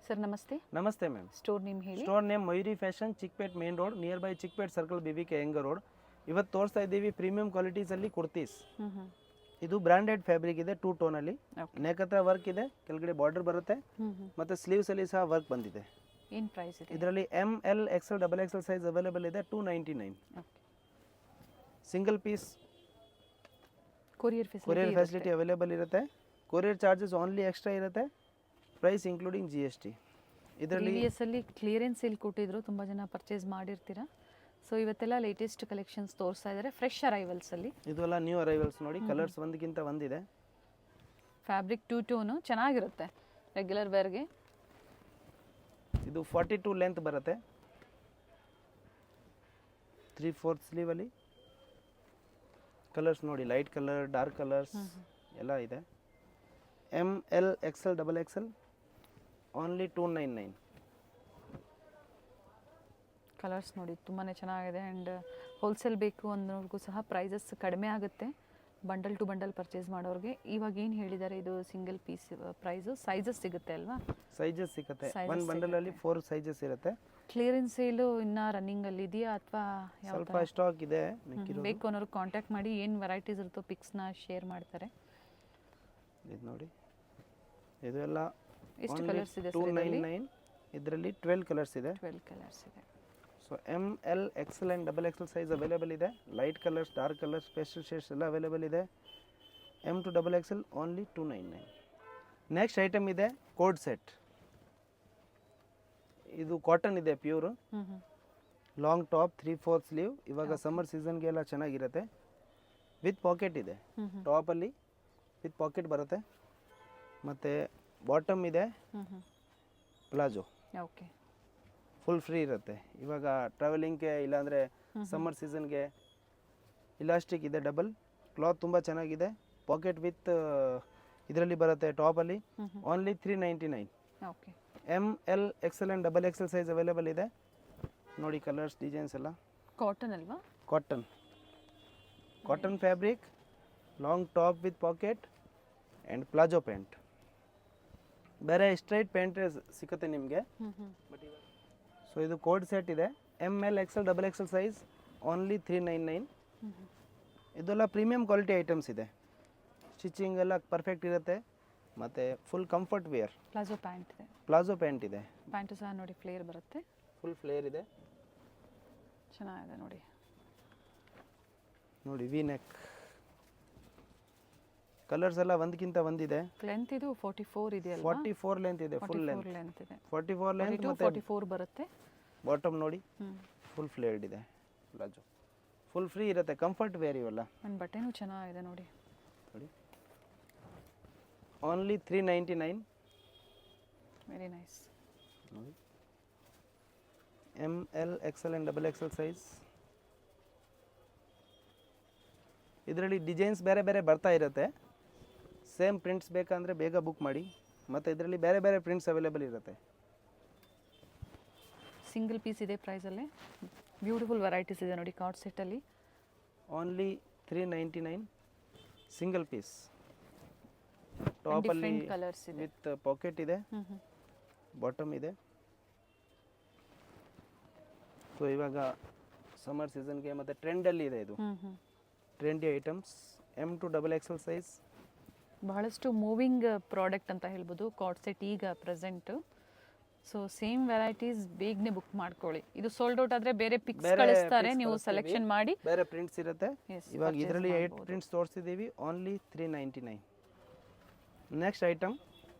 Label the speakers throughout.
Speaker 1: Sir ನಮಸ್ತೆ.
Speaker 2: ನಮಸ್ತೆ ma'am.
Speaker 1: Store name ಹೇಳಿ.
Speaker 2: Store name Mayuri fashion, Chickpet main road, near by Chickpet circle, BBK ಹೆಂಗ road. ಇವತ್ತು ತೋರಿಸ್ತಾ ಇದ್ದೀವಿ ಪ್ರೀಮಿಯಂ ಕ್ವಾಲಿಟೀಸಲ್ಲಿ ಕುರ್ತೀಸ್. ಇದು ಬ್ರಾಂಡೆಡ್ ಫ್ಯಾಬ್ರಿಕ್ ಇದೆ, 2 ಟೋನಲ್ಲಿ. ನೆಕ್ ಹತ್ರ ವರ್ಕ್ ಇದೆ, ಕೆಳಗಡೆ ಬಾರ್ಡರ್ ಬರುತ್ತೆ, ಮತ್ತು ಸ್ಲೀವ್ಸ್ ಅಲ್ಲಿ ಸಹ ವರ್ಕ್ ಬಂದಿದೆ.
Speaker 1: ಏನು ಪ್ರೈಸ್ ಇದೆ?
Speaker 2: ಇದರಲ್ಲಿ ML, XL, XXL size available ಇದೆ. 299. Single piece
Speaker 1: courier
Speaker 2: facility available ಇರುತ್ತೆ. ಕೊರಿಯರ್ ಚಾರ್ಜಸ್ ಓನ್ಲಿ ಎಕ್ಸ್ಟ್ರಾ ಇರುತ್ತೆ, ಪ್ರೈಸ್ ಇನ್ಕ್ಲೂಡಿಂಗ್ GST.
Speaker 1: ಇದರಲ್ಲಿ ಅಲ್ಲಿ ಕ್ಲಿಯರೆನ್ಸ್ ಸೇಲ್ ಕೊಟ್ಟಿದ್ರು, ತುಂಬ ಜನ ಪರ್ಚೇಸ್ ಮಾಡಿರ್ತೀರಾ. ಸೊ ಇವತ್ತೆಲ್ಲ ಲೇಟೆಸ್ಟ್ ಕಲೆಕ್ಷನ್ಸ್ ತೋರಿಸ್ತಾ ಇದ್ದಾರೆ, ಫ್ರೆಶ್ ಅರೈವಲ್ಸ್ ಅಲ್ಲಿ.
Speaker 2: ಇದೆಲ್ಲ ನ್ಯೂ ಅರೈವಲ್ಸ್ ನೋಡಿ, ಕಲರ್ಸ್ ಒಂದಕ್ಕಿಂತ ಒಂದಿದೆ.
Speaker 1: ಫ್ಯಾಬ್ರಿಕ್ 2 ಟೋನು ಚೆನ್ನಾಗಿರುತ್ತೆ ರೆಗ್ಯುಲರ್ ವೇರ್ಗೆ.
Speaker 2: ಇದು 42 ಲೆಂತ್ ಬರುತ್ತೆ, 3/4 ಸ್ಲೀವ್ ಅಲ್ಲಿ. ಕಲರ್ಸ್ ನೋಡಿ, ಲೈಟ್ ಕಲರ್, ಡಾರ್ಕ್ ಕಲರ್ಸ್ ಎಲ್ಲ ಇದೆ. ML, XL, XXL only 299.
Speaker 1: Colours ನೋಡಿ ತುಂಬಾ ಚೆನ್ನಾಗಿದೆ. ಆ್ಯಂಡ್ ಹೋಲ್ಸೇಲ್ ಬೇಕು ಅನ್ನೋರ್ಗೂ ಸಹ ಪ್ರೈಸಸ್ ಕಡಿಮೆ ಆಗುತ್ತೆ ಬಂಡಲ್ ಟು ಬಂಡಲ್ ಪರ್ಚೇಸ್ ಮಾಡೋರಿಗೆ. ಇವಾಗ ಏನು ಹೇಳಿದ್ದಾರೆ, ಇದು ಸಿಂಗಲ್ ಪೀಸ್ ಪ್ರೈಸು, ಸೈಜಸ್ ಸಿಗುತ್ತೆ ಅಲ್ವಾ?
Speaker 2: ಸೈಜಸ್ ಸಿಗುತ್ತೆ, ಒಂದು ಬಂಡಲಲ್ಲಿ 4 ಸೈಜಸ್ ಇರುತ್ತೆ.
Speaker 1: ಕ್ಲಿಯರೆನ್ಸ್ ಸೇಲು ಇನ್ನೂ ರನ್ನಿಂಗಲ್ಲಿ ಇದೆಯಾ ಅಥವಾ
Speaker 2: ಸ್ವಲ್ಪ ಸ್ಟಾಕ್ ಇದೆ?
Speaker 1: ಬೇಕು ಅನ್ನೋರು ಕಾಂಟ್ಯಾಕ್ಟ್ ಮಾಡಿ, ಏನು ವೆರೈಟೀಸ್ ಇರುತ್ತೋ ಪಿಕ್ಸ್ನ ಶೇರ್ ಮಾಡ್ತಾರೆ.
Speaker 2: ಇದು ನೋಡಿ, ಇದು ಎಲ್ಲ
Speaker 1: ಎಷ್ಟು ಕಲರ್ಸ್ ಇದೆ?
Speaker 2: 299. ಇದರಲ್ಲಿ 12 ಕಲರ್ಸ್ ಇದೆ.
Speaker 1: 12 ಕಲರ್ಸ್ ಇದೆ.
Speaker 2: So ML, XL and XXL size available ಇದೆ. Light colours, dark colours, pastel shades ಎಲ್ಲ ಅವೈಲೇಬಲ್ ಇದೆ. M to XXL only 299. Next item ಇದೆ ಕೋಡ್ ಸೆಟ್. ಇದು ಕಾಟನ್ ಇದೆ, ಪ್ಯೂರ್ ಲಾಂಗ್ ಟಾಪ್, 3/4 ಸ್ಲೀವ್. ಇವಾಗ ಸಮ್ಮರ್ ಸೀಸನ್ಗೆ ಎಲ್ಲ ಚೆನ್ನಾಗಿರುತ್ತೆ. ವಿತ್ ಪಾಕೆಟ್ ಇದೆ, ಟಾಪಲ್ಲಿ ವಿತ್ ಪಾಕೆಟ್ ಬರುತ್ತೆ. ಮತ್ತು ಬಾಟಮ್ ಇದೆ ಪ್ಲಾಜೋ.
Speaker 1: ಓಕೆ,
Speaker 2: ಫುಲ್ ಫ್ರೀ ಇರುತ್ತೆ. ಇವಾಗ ಟ್ರಾವೆಲಿಂಗ್ಗೆ ಇಲ್ಲಾಂದರೆ ಸಮ್ಮರ್ ಸೀಸನ್ಗೆ ಇಲಾಸ್ಟಿಕ್ ಇದೆ, ಡಬಲ್ ಕ್ಲಾತ್ ತುಂಬ ಚೆನ್ನಾಗಿದೆ. ಪಾಕೆಟ್ ವಿತ್ ಇದರಲ್ಲಿ ಬರುತ್ತೆ ಟಾಪಲ್ಲಿ. Only 399.
Speaker 1: Okay.
Speaker 2: ML, XL and XXL size available ಇದೆ. ನೋಡಿ ಕಲರ್ಸ್, ಡಿಸೈನ್ಸ್ ಎಲ್ಲ.
Speaker 1: ಕಾಟನ್ ಅಲ್ವಾ?
Speaker 2: Cotton fabric, long top with pocket and palazzo pant. ಬೇರೆ ಸ್ಟ್ರೈಟ್ ಪ್ಯಾಂಟ್ ಸಿಗುತ್ತೆ ನಿಮಗೆ. ಸೊ ಇದು ಕೋಡ್ ಸೆಟ್ ಇದೆ. ML, XL, XXL size only 399. ಇದೆಲ್ಲ ಪ್ರೀಮಿಯಂ ಕ್ವಾಲಿಟಿ ಐಟಮ್ಸ್ ಇದೆ. ಸ್ಟಿಚಿಂಗ್ ಎಲ್ಲ ಪರ್ಫೆಕ್ಟ್ ಇರುತ್ತೆ, ಮತ್ತು full comfort wear.
Speaker 1: Palazzo pant ಇದೆ.
Speaker 2: ಪ್ಯಾಂಟು
Speaker 1: ಸಹ ನೋಡಿ, ಫ್ಲೇರ್ ಬರುತ್ತೆ,
Speaker 2: ಫುಲ್ ಫ್ಲೇರ್ ಇದೆ,
Speaker 1: ಚೆನ್ನಾಗಿದೆ ನೋಡಿ.
Speaker 2: V neck. ಕಲರ್ಸ್ ಎಲ್ಲ ಒಂದಕ್ಕಿಂತ ಒಂದಿದೆ.
Speaker 1: ಲೆಂತ್ ಇದು 44 ಇದೆ ಅಲ್ವಾ?
Speaker 2: 44 ಲೆಂತ್ ಇದೆ, ಫುಲ್ ಲೆಂತ್ ಇದೆ. 44 ಲೆಂತ್ ಮತ್ತು
Speaker 1: 44 ಬರುತ್ತೆ.
Speaker 2: ಬಾಟಮ್ ನೋಡಿ, ಫುಲ್ ಫ್ಲೇರ್ಡ್ ಇದೆ. ಪ್ಲಾಜೋ ಫುಲ್ ಫ್ರೀ ಇರುತ್ತೆ, ಕಂಫರ್ಟ್ ವೇರ್ ಇವೆಲ್ಲ.
Speaker 1: ಒಂದು ಬಟ್ಟೆನೂ ಚೆನ್ನಾಗಿದೆ ನೋಡಿ.
Speaker 2: Only 399.
Speaker 1: Very nice.
Speaker 2: ML, XL and XXL size. ಇದರಲ್ಲಿ ಡಿಸೈನ್ಸ್ ಬೇರೆ ಬೇರೆ ಬರ್ತಾ ಇರುತ್ತೆ. ಸೇಮ್ ಪ್ರಿಂಟ್ಸ್ ಬೇಕಂದರೆ ಬೇಗ ಬುಕ್ ಮಾಡಿ, ಮತ್ತು ಇದರಲ್ಲಿ ಬೇರೆ ಬೇರೆ ಪ್ರಿಂಟ್ಸ್ ಅವೈಲೇಬಲ್ ಇರುತ್ತೆ.
Speaker 1: ಸಿಂಗಲ್ ಪೀಸ್ ಇದೆ ಪ್ರೈಸಲ್ಲಿ. ಬ್ಯೂಟಿಫುಲ್ ವೆರೈಟೀಸ್ ಇದೆ ನೋಡಿ ಕಾರ್ಡ್ ಸೆಟ್ಟಲ್ಲಿ.
Speaker 2: ಓನ್ಲಿ 399. ಸಿಂಗಲ್ ಪೀಸ್, ಟಾಪಲ್ಲಿ
Speaker 1: ಕಲರ್ಸ್ ಇದೆ,
Speaker 2: ವಿತ್ ಪಾಕೆಟ್ ಇದೆ, ಬಾಟಮ್ ಇದೆ. ಸೊ ಇವಾಗ ಸಮ್ಮರ್ ಸೀಸನ್ಗೆ ಮತ್ತು ಟ್ರೆಂಡಲ್ಲಿ ಇದೆ, ಇದು trendy items. M to XXL size.
Speaker 1: ಬಹಳಷ್ಟು ಮೂವಿಂಗ್ ಪ್ರಾಡಕ್ಟ್ ಅಂತ ಹೇಳ್ಬೋದು ಕಾರ್ಡ್ ಸೆಟ್ ಈಗ ಪ್ರೆಸೆಂಟ್. ಸೊ ಸೇಮ್ ವೆರೈಟೀಸ್ ಬೇಗನೆ ಬುಕ್ ಮಾಡ್ಕೊಳ್ಳಿ. ಇದು ಸೋಲ್ಡ್ ಔಟ್ ಆದರೆ ಬೇರೆ ಪಿಕ್ಸ್ ಕಳಿಸ್ತಾರೆ, ನೀವು ಸೆಲೆಕ್ಷನ್ ಮಾಡಿ.
Speaker 2: ಬೇರೆ ಪ್ರಿಂಟ್ಸ್ ಇರುತ್ತೆ. ಇವಾಗ ಇದರಲ್ಲಿ 8 ಪ್ರಿಂಟ್ಸ್ ತೋರಿಸಿದ್ದೀವಿ, ಓನ್ಲಿ 399. ನೆಕ್ಸ್ಟ್ ಐಟಮ್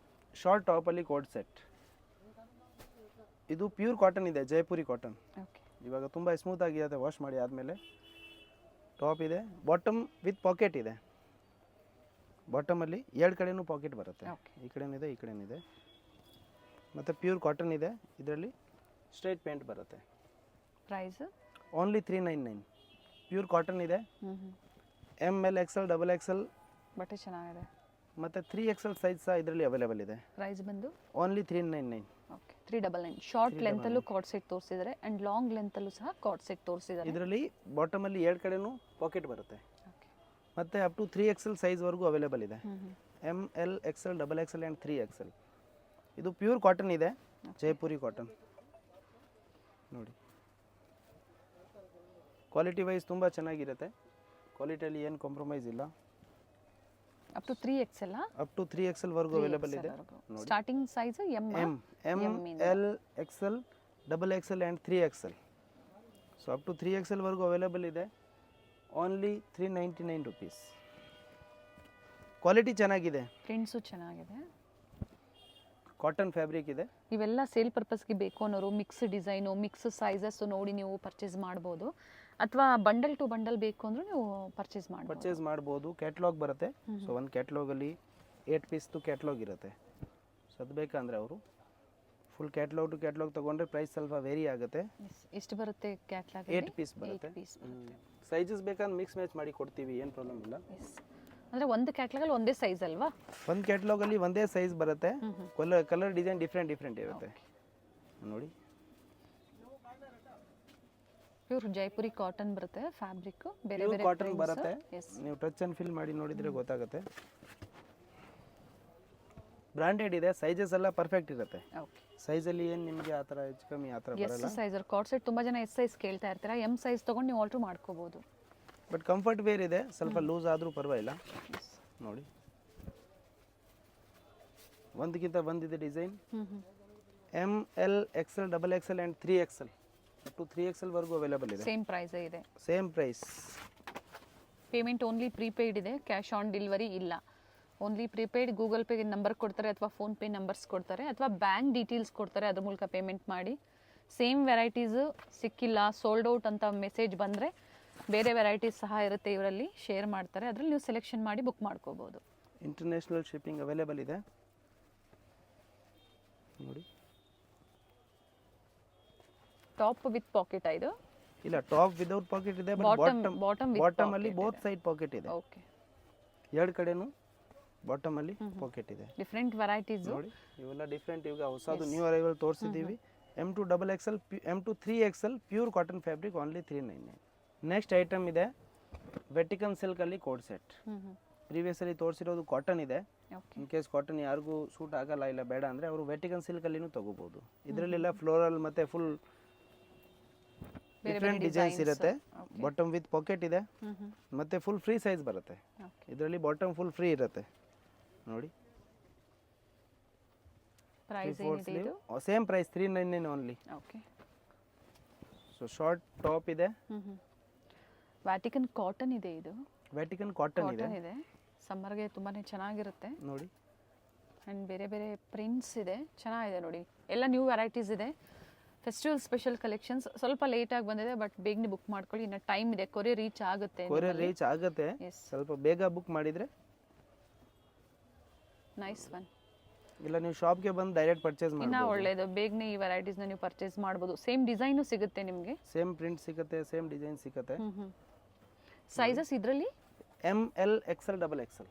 Speaker 2: ಶಾರ್ಟ್ ಟಾಪಲ್ಲಿ ಕೋಡ್ ಸೆಟ್. ಇದು ಪ್ಯೂರ್ ಕಾಟನ್ ಇದೆ, ಜೈಪುರಿ ಕಾಟನ್. ಇವಾಗ ತುಂಬ ಸ್ಮೂತ್ ಆಗಿರುತ್ತೆ ವಾಶ್ ಮಾಡಿ ಆದಮೇಲೆ. ಟಾಪ್ ಇದೆ, ಬಾಟಮ್ ವಿತ್ ಪಾಕೆಟ್ ಇದೆ. ಬಾಟಮಲ್ಲಿ 2 ಕಡೆನೂ ಪಾಕೆಟ್ ಬರುತ್ತೆ, ಈ ಕಡೆನಿದೆ, ಈ ಕಡೆನಿದೆ. ಮತ್ತು ಪ್ಯೂರ್ ಕಾಟನ್ ಇದೆ. ಇದರಲ್ಲಿ ಸ್ಟ್ರೈಟ್ ಪ್ಯಾಂಟ್ ಬರುತ್ತೆ.
Speaker 1: Price
Speaker 2: only 399. ಪ್ಯೂರ್ ಕಾಟನ್ ಇದೆ. ML, XL, XXL
Speaker 1: ಬಟ್ಟೆ ಚೆನ್ನಾಗಿದೆ.
Speaker 2: ಮತ್ತು 3XL ಸೈಜ್ ಸಹ ಇದರಲ್ಲಿ ಅವೈಲೇಬಲ್ ಇದೆ.
Speaker 1: ಪ್ರೈಸ್ ಬಂದು
Speaker 2: ಓನ್ಲಿ 399.
Speaker 1: ಓಕೆ, 399. ಶಾರ್ಟ್ ಲೆಂತಲ್ಲೂ ಕಾರ್ಡ್ ಸೆಟ್ ತೋರಿಸಿದ್ದಾರೆ ಆ್ಯಂಡ್ ಲಾಂಗ್ ಲೆಂತಲ್ಲೂ ಸಹ ಕಾರ್ಡ್ ಸೆಟ್ ತೋರಿಸಿದ್ದಾರೆ.
Speaker 2: ಇದರಲ್ಲಿ ಬಾಟಮಲ್ಲಿ 2 ಕಡೆನೂ ಪಾಕೆಟ್ ಬರುತ್ತೆ, ಮತ್ತು ಅಪ್ ಟು 3XL ಸೈಜ್ವರೆಗೂ ಅವೈಲೇಬಲ್ ಇದೆ. ML, XL, XXL and 3XL. ಇದು ಪ್ಯೂರ್ ಕಾಟನ್ ಇದೆ. ಜೈಪುರಿ ಕಾಟನ್ ನೋಡಿ. ಕ್ವಾಲಿಟಿ ವೈಸ್ ತುಂಬ ಚೆನ್ನಾಗಿರುತ್ತೆ, ಕ್ವಾಲಿಟಿಯಲ್ಲಿ ಏನು ಕಾಂಪ್ರಮೈಸ್ ಇಲ್ಲ.
Speaker 1: Up to 3XL
Speaker 2: up to 3XL ವರೆಗೂ ಅವೈಲೇಬಲ್ ಇದೆ.
Speaker 1: Starting size
Speaker 2: M L XL XXL and 3XL. So up to 3XL ವರೆಗೂ ಅವೈಲೇಬಲ್ ಇದೆ. Only 399 rupees. ಕ್ವಾಲಿಟಿ ಚೆನ್ನಾಗಿದೆ,
Speaker 1: ಪ್ರಿಂಟ್ಸು ಚೆನ್ನಾಗಿದೆ,
Speaker 2: ಕಾಟನ್ ಫ್ಯಾಬ್ರಿಕ್ ಇದೆ.
Speaker 1: ಇವೆಲ್ಲ ಸೇಲ್ ಪರ್ಪಸ್ಗೆ ಬೇಕು ಅನ್ನೋರು ಮಿಕ್ಸ್ ಡಿಸೈನು ಮಿಕ್ಸ್ ಸೈಜಸ್ ನೋಡಿ ನೀವು ಪರ್ಚೇಸ್ ಮಾಡ್ಬೋದು, ಅಥವಾ ಬಂಡಲ್ ಟು ಬಂಡಲ್ ಬೇಕು ಅಂದ್ರೂ ನೀವು ಪರ್ಚೇಸ್ ಮಾಡ್ಬೋದು. ಕ್ಯಾಟ್ಲಾಗ್ ಬರುತ್ತೆ. ಸೊ ಒಂದು ಕ್ಯಾಟ್ಲಾಗಲ್ಲಿ 8 ಪೀಸ್ದು ಕ್ಯಾಟ್ಲಾಗ್ ಇರುತ್ತೆ. ಸೊ ಅದು ಬೇಕಂದರೆ ಅವರು ಫುಲ್ ಕ್ಯಾಟ್ಲಾಗ್ ಟು ಕ್ಯಾಟ್ಲಾಗ್ ತೊಗೊಂಡ್ರೆ ಪ್ರೈಸ್ ಸ್ವಲ್ಪ ವೇರಿ ಆಗುತ್ತೆ. ಎಷ್ಟು ಬರುತ್ತೆ ಕ್ಯಾಟ್ಲಾಗ್?
Speaker 2: 8 ಪೀಸ್ ಬರುತ್ತೆ. ಸೈಜಸ್ ಬೇಕಂದ್ರೆ ಮಿಕ್ಸ್ ಮ್ಯಾಚ್ ಮಾಡಿ ಕೊಡ್ತೀವಿ, ಏನು ಪ್ರಾಬ್ಲಮ್ ಇಲ್ಲ.
Speaker 1: ಅಂದರೆ ಒಂದು ಕ್ಯಾಟ್ಲಾಗಲ್ಲಿ ಒಂದೇ ಸೈಜ್ ಅಲ್ವಾ?
Speaker 2: ಒಂದು ಕ್ಯಾಟ್ಲಾಗಲ್ಲಿ ಒಂದೇ ಸೈಜ್ ಬರುತ್ತೆ, ಕಲರ್ ಡಿಸೈನ್ ಡಿಫ್ರೆಂಟ್ ಇರುತ್ತೆ ನೋಡಿ.
Speaker 1: ಪ್ಯೂರ್ ಜೈಪುರಿ ಕಾಟನ್ ಬರುತ್ತೆ, ಫ್ಯಾಬ್ರಿಕ್ ಬೇರೆ ಬೇರೆ
Speaker 2: ಕಾಟನ್ ಬರುತ್ತೆ. ನೀವು ಟಚ್ ಅಂಡ್ ಫೀಲ್ ಮಾಡಿ ನೋಡಿದ್ರೆ ಗೊತ್ತಾಗುತ್ತೆ. ಬ್ರಾಂಡೆಡ್ ಇದೆ, ಸೈಜಸ್ ಎಲ್ಲ ಪರ್ಫೆಕ್ಟ್ ಇರುತ್ತೆ. ಸೈಜಲ್ಲಿ ಏನು ನಿಮಗೆ ಆ ಥರ ಹೆಚ್ಚು ಕಮ್ಮಿ ಆ ಥರ ಬರಲ್ಲ.
Speaker 1: ಎಸ್ ಸೈಜ್ ಕಾರ್ಡ್ ಸೆಟ್ ತುಂಬ ಜನ ಎಸ್ ಸೈಜ್ ಕೇಳ್ತಾ ಇರ್ತೀರಾ, ಎಮ್ ಸೈಜ್ ತೊಗೊಂಡು ನೀವು ಆಲ್ಟ್ರು ಮಾಡ್ಕೋಬೋದು.
Speaker 2: ಬಟ್ ಕಂಫರ್ಟ್ ವೇರ್ ಇದೆ, ಸ್ವಲ್ಪ ಲೂಸ್ ಆದರೂ ಪರವಾಗಿಲ್ಲ ನೋಡಿ. ಒಂದಕ್ಕಿಂತ ಒಂದಿದೆ design. ML XL XXL and 3XL up to 3XL ವರೆಗೂ ಅವೈಲೇಬಲ್ ಇದೆ.
Speaker 1: ಸೇಮ್ ಪ್ರೈಸ್ ಇದೆ,
Speaker 2: same price.
Speaker 1: Payment only prepaid ಇದೆ, ಕ್ಯಾಶ್ ಆನ್ ಡೆಲಿವರಿ ಇಲ್ಲ. Only prepaid. Google Pay number ಕೊಡ್ತಾರೆ ಅಥವಾ ಫೋನ್ಪೇ ನಂಬರ್ಸ್ ಕೊಡ್ತಾರೆ ಅಥವಾ ಬ್ಯಾಂಕ್ ಡೀಟೇಲ್ಸ್ ಕೊಡ್ತಾರೆ, ಅದ್ರ ಮೂಲಕ ಪೇಮೆಂಟ್ ಮಾಡಿ. ಸೇಮ್ ವೆರೈಟೀಸು ಸಿಕ್ಕಿಲ್ಲ, ಸೋಲ್ಡ್ ಔಟ್ ಅಂತ ಮೆಸೇಜ್ ಬಂದರೆ ಬೇರೆ ವೆರೈಟೀಸ್ ಸಹ ಇರುತ್ತೆ, ಇವರಲ್ಲಿ ಶೇರ್ ಮಾಡ್ತಾರೆ, ಅದರಲ್ಲಿ ನೀವು ಸೆಲೆಕ್ಷನ್ ಮಾಡಿ ಬುಕ್ ಮಾಡ್ಕೋಬೋದು.
Speaker 2: ಇಂಟರ್ನ್ಯಾಷನಲ್ ಶಿಪ್ಪಿಂಗ್ ಅವೈಲೇಬಲ್ ಇದೆ ನೋಡಿ.
Speaker 1: ಟಾಪ್ ವಿತ್ ಪಾಕೆಟ್ ಇದು?
Speaker 2: ಇಲ್ಲ, ಟಾಪ್ ವಿದೌಟ್ ಪಾಕೆಟ್ ಇದೆ, ಬಾಟಮ್ ಅಲ್ಲಿ ಬೋತ್ ಸೈಡ್ ಪಾಕೆಟ್ ಇದೆ.
Speaker 1: ಓಕೆ,
Speaker 2: ಎರಡು ಕಡೆನೂ ಬಾಟಮ್ ಅಲ್ಲಿ ಪಾಕೆಟ್ ಇದೆ.
Speaker 1: ಡಿಫರೆಂಟ್ ವೆರೈಟೀಸ್
Speaker 2: ನೋಡಿ, ಇವೆಲ್ಲ ಡಿಫರೆಂಟ್. ಈಗ ಹೊಸದು ನ್ಯೂ ಅರೈವಲ್ ತೋರಿಸಿದ್ದೀವಿ. M2 XXL M2 3XL pure cotton fabric only 399. Next item ಇದೆ ವೆಟಿಕನ್ ಸಿಲ್ಕ್ ಅಲ್ಲಿ ಕೋಡ್ ಸೆಟ್. ಪ್ರೀವಿಯಸ್ ಅಲ್ಲಿ ತೋರಿಸಿರೋದು ಕಾಟನ್ ಇದೆ. ಇನ್ ಕೇಸ್ ಕಾಟನ್ ಯಾರಿಗೂ ಸೂಟ್ ಆಗಲ್ಲ, ಇಲ್ಲ ಬೇಡ ಅಂದ್ರೆ ಅವರು ವೆಟಿಕನ್ ಸಿಲ್ಕ್ ಅಲ್ಲಿನೂ ತಗೋಬಹುದು. ಇದರಲ್ಲೆಲ್ಲ ಫ್ಲೋರಲ್ ಮತ್ತೆ ಫುಲ್ ಡಿಫರೆಂಟ್ ಡಿಸೈನ್ಸ್ ಇರುತ್ತೆ. ಬಾಟಮ್ ವಿತ್ ಪಾಕೆಟ್ ಇದೆ ಮತ್ತೆ ಫುಲ್ ಫ್ರೀ ಸೈಜ್ ಬರುತ್ತೆ. ಇದರಲ್ಲಿ ಬಾಟಮ್ ಫುಲ್ ಫ್ರೀ ಇರುತ್ತೆ ನೋಡಿ.
Speaker 1: ಪ್ರೈಸ್ ಏನಿದೆ ಇದು?
Speaker 2: Same price 399 only.
Speaker 1: Okay.
Speaker 2: So short top ಇದೆ.
Speaker 1: ವ್ಯಾಟಿಕನ್ ಕಾಟನ್ ಇದೆ ಇದು.
Speaker 2: ವ್ಯಾಟಿಕನ್ ಕಾಟನ್ ಇದೆ.
Speaker 1: ಸಮ್ಮರ್ಗೆ ತುಂಬಾನೇ ಚೆನ್ನಾಗಿರುತ್ತೆ
Speaker 2: ನೋಡಿ.
Speaker 1: ಅಂಡ್ ಬೇರೆ ಬೇರೆ ಪ್ರಿಂಟ್ಸ್ ಇದೆ, ಚೆನ್ನಾಗಿದೆ ನೋಡಿ. ಎಲ್ಲ ನ್ಯೂ ವೆರೈಟೀಸ್ ಇದೆ. Festival special collections. ಸ್ವಲ್ಪ ಲೇಟ್ ಆಗಿ ಬಂದಿದೆ, ಬಟ್ ಬೇಗನೆ ಬುಕ್ ಮಾಡ್ಕೊಳ್ಳಿ, ಇನ್ನು ಟೈಮ್ ಇದೆ. ಕೊರಿಯರ್ ರೀಚ್ ಆಗುತ್ತೆ.
Speaker 2: ಸ್ವಲ್ಪ ಬೇಗ ಬುಕ್ ಮಾಡಿದ್ರೆ
Speaker 1: ನೈಸ್ ಒನ್.
Speaker 2: ಇಲ್ಲ ನೀವು ಶಾಪ್ಗೆ ಬಂದು ಡೈರೆಕ್ಟ್ ಪರ್ಚೇಸ್ ಮಾಡಿ
Speaker 1: ಇನ್ನ ಒಳ್ಳೇದು. ಬೇಗನೆ ಈ ವೆರೈಟೀಸ್ನ ನೀವು ಪರ್ಚೇಸ್ ಮಾಡ್ಬೋದು. ಸೇಮ್ ಡಿಸೈನು ಸಿಗುತ್ತೆ ನಿಮಗೆ,
Speaker 2: ಸೇಮ್ ಪ್ರಿಂಟ್ ಸಿಗುತ್ತೆ, ಸೇಮ್ ಡಿಸೈನ್ ಸಿಗುತ್ತೆ.
Speaker 1: ಸೈಜಸ್ ಇದರಲ್ಲಿ
Speaker 2: ML XL XXL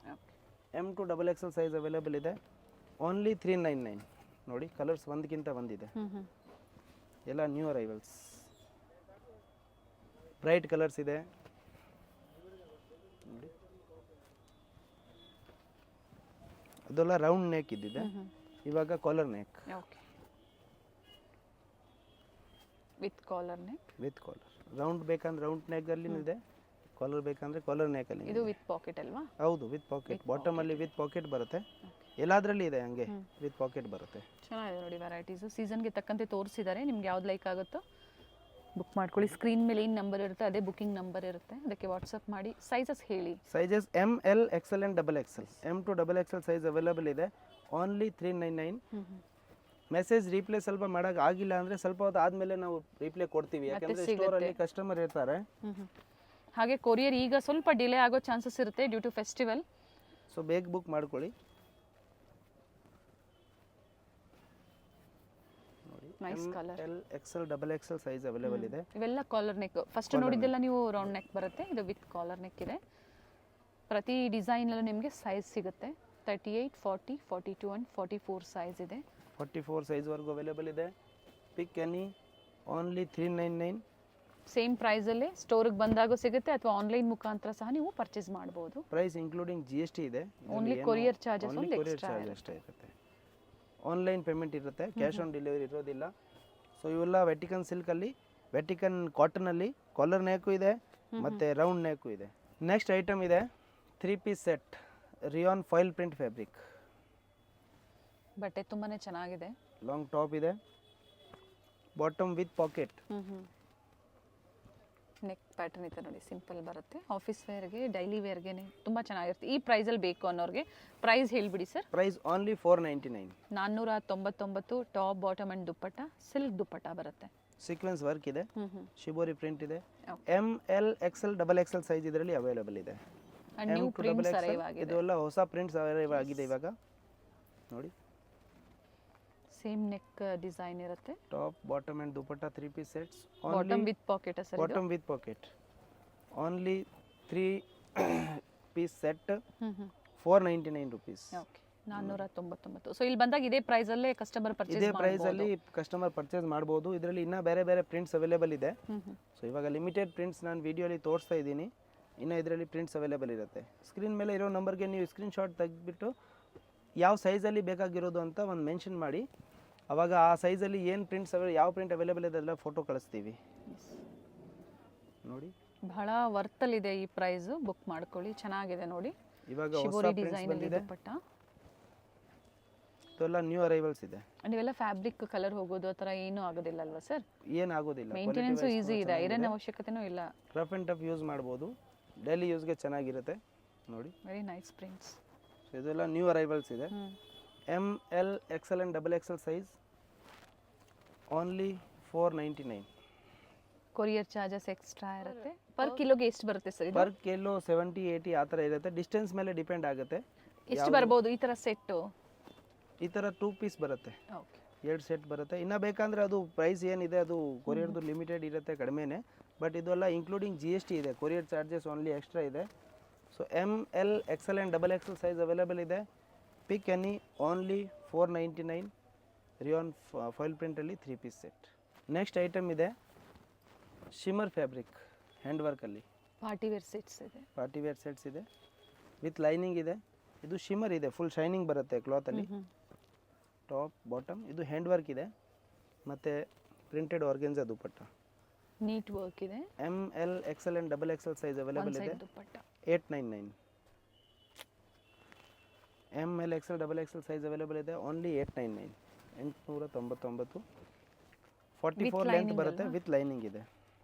Speaker 2: M2 XXL size available ಇದೆ. ಓನ್ಲಿ 399 ನೋಡಿ. ಕಲರ್ಸ್ ಒಂದಕ್ಕಿಂತ ಒಂದಿದೆ, ಎಲ್ಲ ನ್ಯೂ ಅರೈವಲ್ಸ್. ಬ್ರೈಟ್ ಕಲರ್ಸ್ ಇದೆ ನೋಡಿ. ಅದೆಲ್ಲ ರೌಂಡ್ ನೆಕ್ ಇದ್ದಿದೆ, ಇವಾಗ collar neck.
Speaker 1: Okay, with collar neck.
Speaker 2: With collar. Round ಬೇಕಂದ್ರೆ ರೌಂಡ್ ನೆಕ್ ಅಲ್ಲಿ ಇದೆ, ಕಾಲರ್ ಬೇಕಂದ್ರೆ ಕಾಲರ್ ನೆಕ್ ಅಲ್ಲಿ.
Speaker 1: ಇದು ವಿತ್ ಪಾಕೆಟ್ ಅಲ್ವಾ?
Speaker 2: ಹೌದು, ವಿತ್ ಪಾಕೆಟ್. ಬಾಟಮ್ ಅಲ್ಲಿ ವಿತ್ ಪಾಕೆಟ್ ಬರುತ್ತೆ, ಎಲ್ಲಾದ್ರಲ್ಲಿ ಇದೆ ಹಂಗೆ ವಿತ್ ಪಾಕೆಟ್ ಬರುತ್ತೆ.
Speaker 1: ಚೆನ್ನಾಗಿದೆ ನೋಡಿ ವೆರೈಟೀಸ್. ಸೀಸನ್ಗೆ ತಕ್ಕಂತೆ ತೋರಿಸಿದ್ದಾರೆ. ನಿಮ್ಗೆ ಯಾವ್ದು ಲೈಕ್ ಆಗುತ್ತೋ ಬುಕ್ ಮಾಡ್ಕೊಳ್ಳಿ. ಸ್ಕ್ರೀನ್ ಮೇಲೆ ಏನು ನಂಬರ್ ಇರುತ್ತೆ ಅದೇ ಬುಕಿಂಗ್ ನಂಬರ್ ಇರುತ್ತೆ, ಅದಕ್ಕೆ ವಾಟ್ಸಪ್ ಮಾಡಿ. ಸೈಜಸ್ ಹೇಳಿ.
Speaker 2: Sizes ML XL and XXL. M2 XXL size available ಇದೆ. ಓನ್ಲಿ 399. ಮೆಸೇಜ್ ರೀಪ್ಲೇ ಸ್ವಲ್ಪ ಮಾಡೋಕೆ ಆಗಿಲ್ಲ ಅಂದರೆ ಸ್ವಲ್ಪ ಹೊತ್ತು ಆದಮೇಲೆ ನಾವು ರೀಪ್ಲೇ ಕೊಡ್ತೀವಿ, ಯಾಕಂದರೆ ಸ್ಟೋರಲ್ಲಿ ಕಸ್ಟಮರ್ ಇರ್ತಾರೆ.
Speaker 1: ಹಾಗೆ ಕೊರಿಯರ್ ಈಗ ಸ್ವಲ್ಪ ಡಿಲೇ ಆಗೋ ಚಾನ್ಸಸ್ ಇರುತ್ತೆ ಡ್ಯೂ ಟು ಫೆಸ್ಟಿವಲ್.
Speaker 2: ಸೊ ಬೇಗ ಬುಕ್ ಮಾಡ್ಕೊಳ್ಳಿ.
Speaker 1: Nice colour.
Speaker 2: XL XXL size available ಇದೆ.
Speaker 1: ಇವೆಲ್ಲ ಕಾಲರ್ ನೆಕ್. ಫಸ್ಟ್ ನೋಡಿದ್ದೆಲ್ಲ ನೀವು ರೌಂಡ್ ನೆಕ್ ಬರುತ್ತೆ, ಇದು ವಿತ್ ಕಾಲರ್ ನೆಕ್ ಇದೆ. ಪ್ರತಿ ಡಿಸೈನಲ್ಲೂ ನಿಮಗೆ ಸೈಜ್ ಸಿಗುತ್ತೆ. 38, 40, 42 ಆ್ಯಂಡ್ 44 ಸೈಜ್ ಇದೆ.
Speaker 2: 44 ಸೈಜ್ವರೆಗೂ ಅವೈಲೇಬಲ್ ಇದೆ. Pick any. ಓನ್ಲಿ 399.
Speaker 1: ಸೇಮ್ ಪ್ರೈಸಲ್ಲೇ ಸ್ಟೋರಿಗೆ ಬಂದಾಗ ಸಿಗುತ್ತೆ ಅಥವಾ ಆನ್ಲೈನ್ ಮುಖಾಂತರ ಸಹ ನೀವು ಪರ್ಚೇಸ್ ಮಾಡ್ಬೋದು.
Speaker 2: ಪ್ರೈಸ್ ಇನ್ಕ್ಲೂಡಿಂಗ್ GST ಇದೆ.
Speaker 1: ಓನ್ಲಿ ಕೊರಿಯರ್ ಚಾರ್ಜಸ್ ಒಂದು ಎಕ್ಸ್ಟ್ರಾ
Speaker 2: ಅಷ್ಟೇ ಇರುತ್ತೆ. ಆನ್ಲೈನ್ ಪೇಮೆಂಟ್ ಇರುತ್ತೆ, ಕ್ಯಾಶ್ ಆನ್ ಡೆಲಿವರಿ ಇರೋದಿಲ್ಲ. ಸೊ ಇವೆಲ್ಲ ವೆಟಿಕನ್ ಸಿಲ್ಕಲ್ಲಿ, ವೆಟಿಕನ್ ಕಾಟನಲ್ಲಿ ಕಾಲರ್ ನೇಕು ಇದೆ ಮತ್ತು ರೌಂಡ್ ನೇಕು ಇದೆ. ನೆಕ್ಸ್ಟ್ ಐಟಮ್ ಇದೆ 3 piece set rayon foil print fabric.
Speaker 1: ಬಟ್ಟೆ ತುಂಬಾ ಚೆನ್ನಾಗಿದೆ.
Speaker 2: ಲಾಂಗ್ ಟಾಪ್ ಇದೆ, bottom with packet.
Speaker 1: Neck pattern ಇದೆ ನೋಡಿ, ಸಿಂಪಲ್ ಬರುತ್ತೆ. ಆಫೀಸ್ ವೇರ್ಗೆ, ಡೈಲಿ ವೇರ್ಗೆ ತುಂಬ ಚೆನ್ನಾಗಿರುತ್ತೆ. ಈ ಪ್ರೈಸಲ್ಲಿ ಬೇಕು ಅನ್ನೋರಿಗೆ ಪ್ರೈಸ್ ಹೇಳಿಬಿಡಿ sir.
Speaker 2: Price only 499.
Speaker 1: 499. Top, bottom and dupatta, silk dupatta ಬರುತ್ತೆ.
Speaker 2: ಸೀಕ್ವೆನ್ಸ್ ವರ್ಕ್ ಇದೆ, ಶಿಬೋರಿ ಪ್ರಿಂಟ್ ಇದೆ. ML XL XXL ಸೈಜ್ ಇದರಲ್ಲಿ ಅವೈಲೇಬಲ್ ಇದೆ.
Speaker 1: ನ್ಯೂ ಪ್ರಿಂಟ್ಸ್ ಅರೈವ್ ಆಗಿದೆ.
Speaker 2: ಇದೆಲ್ಲ ಹೊಸ ಪ್ರಿಂಟ್ಸ್ ಅರೈವ್ ಆಗಿದೆ ಇವಾಗ ನೋಡಿ.
Speaker 1: ಸೇಮ್ ನೆಕ್ ಡಿಸೈನ್ ಇರುತ್ತೆ.
Speaker 2: Top, bottom and dupatta 3 piece sets.
Speaker 1: Bottom with pocket sir.
Speaker 2: Bottom with pocket only 3 piece set 499 rupees.
Speaker 1: Okay, 499. So ಇಲ್ಲಿ ಬಂದಾಗ ಇದೇ ಪ್ರೈಸಲ್ಲೇ ಕಸ್ಟಮರ್ ಪರ್ಚೇಸ್
Speaker 2: ಇದೇ ಪ್ರೈಸಲ್ಲಿ ಕಸ್ಟಮರ್ ಪರ್ಚೇಸ್ ಮಾಡ್ಬೋದು. ಇದರಲ್ಲಿ ಇನ್ನೂ ಬೇರೆ ಬೇರೆ ಪ್ರಿಂಟ್ಸ್ ಅವೈಲೇಬಲ್ ಇದೆ. ಸೊ ಇವಾಗ ಲಿಮಿಟೆಡ್ ಪ್ರಿಂಟ್ಸ್ ನಾನು ವಿಡಿಯೋಲಿ ತೋರಿಸ್ತಾ ಇದ್ದೀನಿ. ಇನ್ನು ಇದರಲ್ಲಿ ಪ್ರಿಂಟ್ಸ್ ಅವೈಲೇಬಲ್ ಇರುತ್ತೆ. ಸ್ಕ್ರೀನ್ ಮೇಲೆ ಇರೋ ನಂಬರ್ಗೆ ನೀವು ಸ್ಕ್ರೀನ್ಶಾಟ್ ತೆಗೆದುಬಿಟ್ಟು ಯಾವ ಸೈಜಲ್ಲಿ ಬೇಕಾಗಿರೋದು ಅಂತ ಒಂದು ಮೆನ್ಷನ್ ಮಾಡಿ, ಆವಾಗ ಆ ಸೈಜಲ್ಲಿ ಏನು ಪ್ರಿಂಟ್ಸ್ ಯಾವ ಪ್ರಿಂಟ್ ಅವೈಲೇಬಲ್ ಇದೆ ಅದೆಲ್ಲ ಫೋಟೋ ಕಳಿಸ್ತೀವಿ ನೋಡಿ.
Speaker 1: ಬಹಳ ವರ್ತಲ್ಲಿದೆ ಈ ಪ್ರೈಸ್, ಬುಕ್ ಮಾಡ್ಕೊಳ್ಳಿ. ಚೆನ್ನಾಗಿದೆ ನೋಡಿ.
Speaker 2: ಇವಾಗ
Speaker 1: ಶಿಬೋರಿ ಡಿಸೈನ್ ಅಲ್ಲಿ ದುಪ್ಪಟ್ಟ,
Speaker 2: ಇದೆಲ್ಲ ನ್ಯೂ ಅರೈವಲ್ಸ್ ಇದೆ.
Speaker 1: ನೀವೆಲ್ಲ ಫ್ಯಾಬ್ರಿಕ್ ಕಲರ್ ಹೋಗೋದು ಆ ಥರ ಏನೂ ಆಗೋದಿಲ್ಲ ಅಲ್ವಾ ಸರ್?
Speaker 2: ಏನಾಗೋದಿಲ್ಲ,
Speaker 1: ಮೇಂಟೆನೆನ್ಸ್ ಈಸಿ ಇದೆ, ಐರನ್ ಅವಶ್ಯಕತೆನೂ ಇಲ್ಲ.
Speaker 2: ರಫ್ ಆ್ಯಂಡ್ ಟಫ್ ಯೂಸ್ ಮಾಡ್ಬೋದು, ಡೈಲಿ ಯೂಸ್ಗೆ ಚೆನ್ನಾಗಿರುತ್ತೆ ನೋಡಿ.
Speaker 1: Very nice prints.
Speaker 2: ಸೊ ಇದೆಲ್ಲ ನ್ಯೂ ಅರೈವಲ್ಸ್ ಇದೆ. ML XL and XXL size only 499.
Speaker 1: Courier charges extra ಇರುತ್ತೆ. ಪರ್ ಕಿಲೋಗೆ ಎಷ್ಟು ಬರುತ್ತೆ ಸರ್?
Speaker 2: ಪರ್ ಕಿಲೋ 70-80 ಆ ಥರ ಇರುತ್ತೆ. ಡಿಸ್ಟೆನ್ಸ್ ಮೇಲೆ ಡಿಪೆಂಡ್ ಆಗುತ್ತೆ.
Speaker 1: ಎಷ್ಟು ಬರ್ಬೋದು ಈ ಥರ ಸೆಟ್ಟು?
Speaker 2: ಈ ಥರ 2 ಪೀಸ್ ಬರುತ್ತೆ,
Speaker 1: ಓಕೆ,
Speaker 2: 2 ಸೆಟ್ ಬರುತ್ತೆ. ಇನ್ನು ಬೇಕಂದರೆ ಅದು ಪ್ರೈಸ್ ಏನಿದೆ ಅದು ಕೊರಿಯರ್ದು ಲಿಮಿಟೆಡ್ ಇರುತ್ತೆ, ಕಡಿಮೆನೇ. ಬಟ್ ಇದೆಲ್ಲ ಇನ್ಕ್ಲೂಡಿಂಗ್ GST ಇದೆ, ಕೊರಿಯರ್ ಚಾರ್ಜಸ್ ಓನ್ಲಿ ಎಕ್ಸ್ಟ್ರಾ ಇದೆ. So ML XL and XXL size available ಇದೆ. Pick any only 499 rayon foil ಪ್ರಿಂಟಲ್ಲಿ 3 ಪೀಸ್ ಸೆಟ್. ನೆಕ್ಸ್ಟ್ ಐಟಮ್ ಇದೆ ಶಿಮರ್ ಫ್ಯಾಬ್ರಿಕ್ ಹ್ಯಾಂಡ್ ವರ್ಕಲ್ಲಿ.
Speaker 1: ಪಾರ್ಟಿ ವೇರ್ ಸೆಟ್ಸ್ ಇದೆ.
Speaker 2: ಪಾರ್ಟಿ ವೇರ್ ಸೆಟ್ಸ್ ಇದೆ with lining ಇದೆ. ಇದು shimmer ಇದೆ, ಫುಲ್ ಶೈನಿಂಗ್ ಬರುತ್ತೆ ಕ್ಲಾತಲ್ಲಿ. ಟಾಪ್, ಬಾಟಮ್ ಇದು ಹ್ಯಾಂಡ್ ವರ್ಕ್ ಇದೆ ಮತ್ತು printed organza dupatta.
Speaker 1: Neat work ಇದೆ.
Speaker 2: ML XL and XXL size available ಇದೆ.
Speaker 1: Dupatta
Speaker 2: 899. ML XL XXL size available ಇದೆ ಓನ್ಲಿ 899. 899. 44 ಲೆಂತ್ ಬರುತ್ತೆ ವಿತ್ ಲೈನಿಂಗ್ ಇದೆ.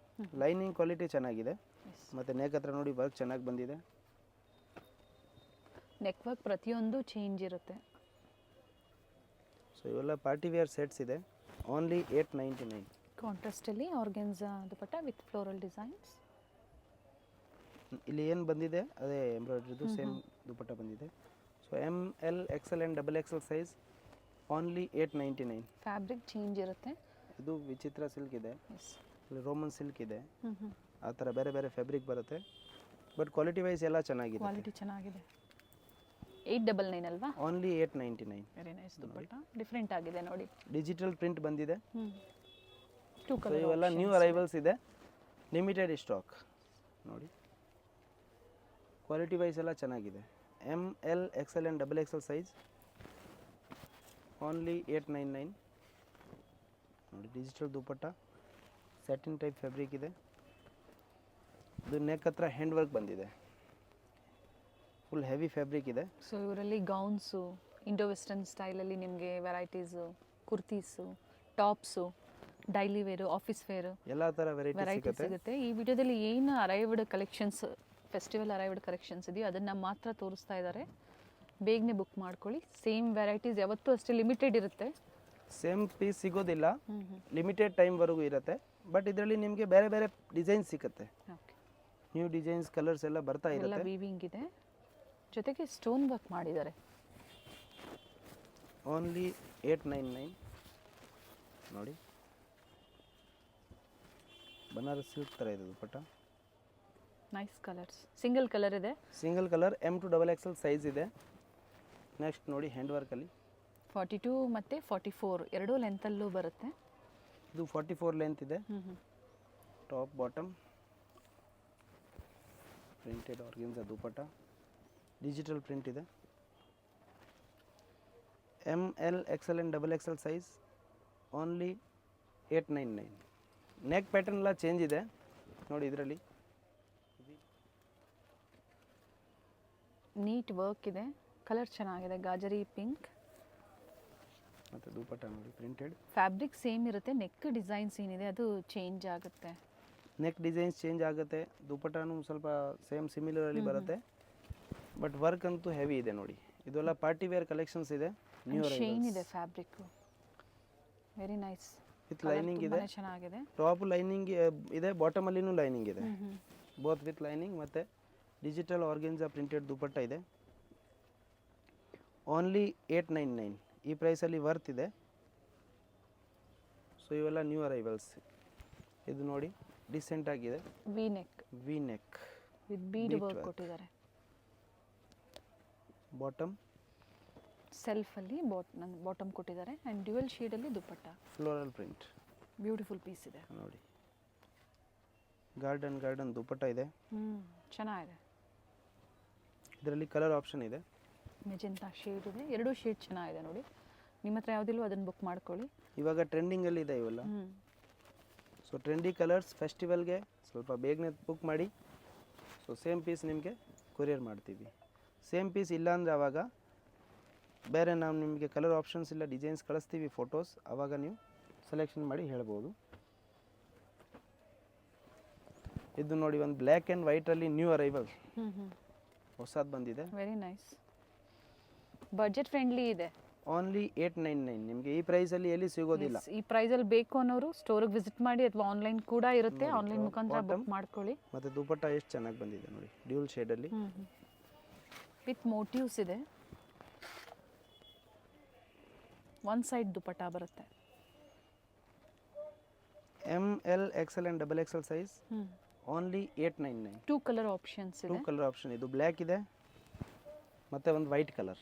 Speaker 2: ಲೈನಿಂಗ್ ಕ್ವಾಲಿಟಿ ಚೆನ್ನಾಗಿದೆ ಮತ್ತು ನೆಕ್ ಹತ್ರ ನೋಡಿ ವರ್ಕ್ ಚೆನ್ನಾಗಿ ಬಂದಿದೆ.
Speaker 1: ನೆಕ್ ವರ್ಕ್ ಪ್ರತಿಯೊಂದು ಚೇಂಜ್ ಇರುತ್ತೆ.
Speaker 2: ಸೊ ಇವೆಲ್ಲ ಪಾರ್ಟಿ ವೇರ್ ಸೆಟ್ಸ್ ಇದೆ ಓನ್ಲಿ 899.
Speaker 1: ಕಾಂಟ್ರಾಸ್ಟಲ್ಲಿ organza dupatta with floral designs.
Speaker 2: ಇಲ್ಲಿ ಏನು ಬಂದಿದೆ ಅದೇ ಎಂಬ್ರಾಯ್ಡ್ರಿದು ಸೇಮ್ ದುಪ್ಪಟ್ಟ ಬಂದಿದೆ. So ML XL and XXL size only 899.
Speaker 1: Fabric change ಇರುತ್ತೆ.
Speaker 2: ಇದು ವಿಚಿತ್ರ ಸಿಲ್ಕ್ ಇದೆ, ಇಲ್ಲಿ ರೋಮನ್ ಸಿಲ್ಕ್ ಇದೆ, ಆ ಥರ ಬೇರೆ ಬೇರೆ ಫ್ಯಾಬ್ರಿಕ್ ಬರುತ್ತೆ. ಬಟ್ ಕ್ವಾಲಿಟಿ ವೈಸ್ ಎಲ್ಲ ಚೆನ್ನಾಗಿದೆ.
Speaker 1: ಕ್ವಾಲಿಟಿ ಚೆನ್ನಾಗಿದೆ. 899 ಅಲ್ವಾ?
Speaker 2: ಓನ್ಲಿ 899.
Speaker 1: ವೆರಿ ನೈಸ್ ದುಪ್ಪಟ್ಟ, ಡಿಫ್ರೆಂಟ್ ಆಗಿದೆ ನೋಡಿ.
Speaker 2: ಡಿಜಿಟಲ್ ಪ್ರಿಂಟ್ ಬಂದಿದೆ.
Speaker 1: 2 ಕಲರ್
Speaker 2: ಇವೆಲ್ಲ ನ್ಯೂ ಅರೈವಲ್ಸ್ ಇದೆ, ಲಿಮಿಟೆಡ್ ಸ್ಟಾಕ್ ನೋಡಿ. ಕ್ವಾಲಿಟಿ ವೈಸ್ ಎಲ್ಲ ಚೆನ್ನಾಗಿದೆ. ML XL and XXL size only 899 ನೋಡಿ. ಡಿಜಿಟಲ್ ದುಪ್ಪಟ್ಟ, ಸ್ಯಾಟಿನ್ ಟೈಪ್ ಫ್ಯಾಬ್ರಿಕ್ ಇದೆ. ಇದು ನೆಕ್ ಹತ್ರ ಹ್ಯಾಂಡ್ ವರ್ಕ್ ಬಂದಿದೆ, ಫುಲ್ ಹೆವಿ ಫ್ಯಾಬ್ರಿಕ್ ಇದೆ.
Speaker 1: ಸೊ ಇವರಲ್ಲಿ ಗೌನ್ಸು, ಇಂಡೋ ವೆಸ್ಟರ್ನ್ ಸ್ಟೈಲಲ್ಲಿ ನಿಮಗೆ varieties, kurtis, tops, daily wear, office wear
Speaker 2: ಎಲ್ಲ ಥರ ವೆರೈಟಿ
Speaker 1: ಸಿಗುತ್ತೆ. ಈ ವಿಡಿಯೋದಲ್ಲಿ ಏನು arrived collections, festival arrived collections ಇದೆಯೋ ಅದನ್ನು ಮಾತ್ರ ತೋರಿಸ್ತಾ ಇದ್ದಾರೆ. ಬೇಗನೆ ಬುಕ್ ಮಾಡ್ಕೊಳ್ಳಿ. ಸೇಮ್ ವೆರೈಟೀಸ್ ಯಾವತ್ತೂ ಅಷ್ಟೇ ಲಿಮಿಟೆಡ್ ಇರುತ್ತೆ.
Speaker 2: ಸೇಮ್ ಪೀಸ್ ಸಿಗೋದಿಲ್ಲ, ಲಿಮಿಟೆಡ್ ಟೈಮ್ವರೆಗೂ ಇರುತ್ತೆ. ಬಟ್ ಇದರಲ್ಲಿ ನಿಮಗೆ ಬೇರೆ ಬೇರೆ ಡಿಸೈನ್ಸ್ ಸಿಗುತ್ತೆ, ನ್ಯೂ ಡಿಸೈನ್ಸ್, ಕಲರ್ಸ್ ಎಲ್ಲ ಬರ್ತಾ ಇರುತ್ತೆ.
Speaker 1: ವೀವಿಂಗ್ ಇದೆ, ಜೊತೆಗೆ ಸ್ಟೋನ್ ವರ್ಕ್ ಮಾಡಿದ್ದಾರೆ.
Speaker 2: ಓನ್ಲಿ 899 ನೋಡಿ. ಬನಾರಸ್ ಸಿಲ್ಕ್ ಥರ ಇದೆ dupatta.
Speaker 1: Nice colours. Single colour ಇದೆ.
Speaker 2: Single colour M to XXL size ಇದೆ. ನೆಕ್ಸ್ಟ್ ನೋಡಿ ಹ್ಯಾಂಡ್ ವರ್ಕಲ್ಲಿ
Speaker 1: 42 ಮತ್ತು 44 ಎರಡೂ ಲೆಂತಲ್ಲೂ ಬರುತ್ತೆ.
Speaker 2: ಇದು 44 ಲೆಂತ್ ಇದೆ. ಟಾಪ್, ಬಾಟಮ್ ಪ್ರಿಂಟೆಡ್ ಆರ್ಗೆನ್ಜಾ ದುಪ್ಪಟ್ಟ, ಡಿಜಿಟಲ್ ಪ್ರಿಂಟ್ ಇದೆ. M L XL and double XL size only 899. Neck pattern ಎಲ್ಲ ಚೇಂಜ್ ಇದೆ ನೋಡಿ ಇದರಲ್ಲಿ.
Speaker 1: ನೀಟ್ ವರ್ಕ್ ಇದೆ, ಕಲರ್ ಚೆನ್ನಾಗಿದೆ, ಗಾಜರಿ ಪಿಂಕ್.
Speaker 2: ಮತ್ತು ದುಪಟ್ಟ ನೋಡಿ ಪ್ರಿಂಟೆಡ್.
Speaker 1: ಫ್ಯಾಬ್ರಿಕ್ ಸೇಮ್ ಇರುತ್ತೆ, ನೆಕ್ ಡಿಸೈನ್ಸ್ ಏನಿದೆ ಅದು ಚೇಂಜ್ ಆಗುತ್ತೆ.
Speaker 2: ನೆಕ್ ಡಿಸೈನ್ಸ್ ಚೇಂಜ್ ಆಗುತ್ತೆ, ದುಪಟ್ಟನೂ ಸ್ವಲ್ಪ ಸೇಮ್ ಸಿಮಿಲರಲ್ಲಿ ಬರುತ್ತೆ, ಬಟ್ ವರ್ಕ್ ಅಂತೂ ಹೆವಿ ಇದೆ ನೋಡಿ. ಇದೆಲ್ಲ ಪಾರ್ಟಿ ವೇರ್ ಕಲೆಕ್ಷನ್ಸ್ ಇದೆ. ನ್ಯೂ
Speaker 1: ಶೈನ್ ಇದೆ fabric, very nice.
Speaker 2: With lining ಇದೆ,
Speaker 1: ಚೆನ್ನಾಗಿದೆ.
Speaker 2: ಟಾಪ್ ಲೈನಿಂಗ್ ಇದೆ, ಬಾಟಮ್ ಅಲ್ಲಿನೂ ಲೈನಿಂಗ್ ಇದೆ, ಬೋತ್ ವಿತ್ ಲೈನಿಂಗ್. ಮತ್ತು ಡಿಜಿಟಲ್ ಆರ್ಗೆನ್ಜಾ ಪ್ರಿಂಟೆಡ್ ದುಪಟ್ಟ ಇದೆ. ಓನ್ಲಿ 899. ಈ ಪ್ರೈಸಲ್ಲಿ ವರ್ತ್ ಇದೆ. ಸೊ ಇವೆಲ್ಲ ನ್ಯೂ ಅರೈವಲ್ಸ್. ಇದು ನೋಡಿ ಡಿಸೆಂಟ್ ಆಗಿದೆ,
Speaker 1: V neck with bead work ಕೊಟ್ಟಿದ್ದಾರೆ.
Speaker 2: ಬಾಟಮ್
Speaker 1: ಸೆಲ್ಫಲ್ಲಿ ಬಾಟಮ್ ಕೊಟ್ಟಿದ್ದಾರೆ ಆ್ಯಂಡ್ ಡ್ಯುಯಲ್ ಶೇಡಲ್ಲಿ dupatta,
Speaker 2: floral print,
Speaker 1: beautiful piece ಇದೆ
Speaker 2: ನೋಡಿ. ಗಾರ್ಡನ್ ದುಪಟ್ಟ ಇದೆ,
Speaker 1: ಚೆನ್ನಾಗಿದೆ.
Speaker 2: ಇದರಲ್ಲಿ ಕಲರ್ ಆಪ್ಷನ್ ಇದೆ,
Speaker 1: ಮೆಜೆಂಟಾ ಶೇಡ್ ಇದೆ, ಎರಡೂ ಶೇಡ್ ಚೆನ್ನಾಗಿದೆ ನೋಡಿ. ನಿಮ್ಮ ಹತ್ರ ಯಾವುದಿಲ್ವೋ ಅದನ್ನು ಬುಕ್ ಮಾಡ್ಕೊಳ್ಳಿ.
Speaker 2: ಇವಾಗ ಟ್ರೆಂಡಿಂಗಲ್ಲಿ ಇದೆ ಇವೆಲ್ಲ. ಸೊ ಟ್ರೆಂಡಿ ಕಲರ್ಸ್ ಫೆಸ್ಟಿವಲ್ಗೆ ಸ್ವಲ್ಪ ಬೇಗನೆ ಬುಕ್ ಮಾಡಿ. ಸೊ ಸೇಮ್ ಪೀಸ್ ನಿಮಗೆ ಕೊರಿಯರ್ ಮಾಡ್ತೀವಿ. ಸೇಮ್ ಪೀಸ್ ಇಲ್ಲಾಂದರೆ ಆವಾಗ ಬೇರೆ ನಾವು ನಿಮಗೆ ಕಲರ್ ಆಪ್ಷನ್ಸ್ ಇಲ್ಲ ಡಿಸೈನ್ಸ್ ಕಳಿಸ್ತೀವಿ, ಫೋಟೋಸ್, ಆವಾಗ ನೀವು ಸೆಲೆಕ್ಷನ್ ಮಾಡಿ ಹೇಳ್ಬೋದು. ಇದು ನೋಡಿ ಒಂದು ಬ್ಲ್ಯಾಕ್ ಆ್ಯಂಡ್ ವೈಟಲ್ಲಿ ನ್ಯೂ ಅರೈವಲ್, ಹೊಸದು ಬಂದಿದೆ,
Speaker 1: ವೆರಿ ನೈಸ್. ಬಜೆಟ್ ಫ್ರೆಂಡ್ಲಿ ಇದೆ.
Speaker 2: ಓನ್ಲಿ 899. ನಿಮಗೆ ಈ ಪ್ರೈಸಲ್ಲಿ ಎಲ್ಲಿ ಸಿಗೋದಿಲ್ಲ.
Speaker 1: ಈ ಪ್ರೈಸಲ್ಲಿ ಬೇಕು ಅನ್ನೋರು ಸ್ಟೋರಿಗೆ ವಿಸಿಟ್ ಮಾಡಿ ಅಥವಾ ಆನ್ಲೈನ್ ಕೂಡ ಇರುತ್ತೆ, ಆನ್ಲೈನ್ ಮುಖಾಂತರ ಬುಕ್ ಮಾಡ್ಕೊಳ್ಳಿ.
Speaker 2: ಮತ್ತು ದುಪಟ್ಟ ಎಷ್ಟು ಚೆನ್ನಾಗಿ ಬಂದಿದೆ ನೋಡಿ, ಡ್ಯೂಲ್ ಶೇಡಲ್ಲಿ
Speaker 1: ವಿತ್ ಮೋಟಿವ್ಸ್ ಇದೆ. ಒನ್ ಸೈಡ್ ದುಪಟ್ಟ ಬರುತ್ತೆ.
Speaker 2: M L XL and double XL size only 899.
Speaker 1: 2 colour options ಇದೆ.
Speaker 2: 2 ಕಲರ್ ಆಪ್ಷನ್. ಇದು ಬ್ಲ್ಯಾಕ್ ಇದೆ ಮತ್ತು ಒಂದು ವೈಟ್ ಕಲರ್,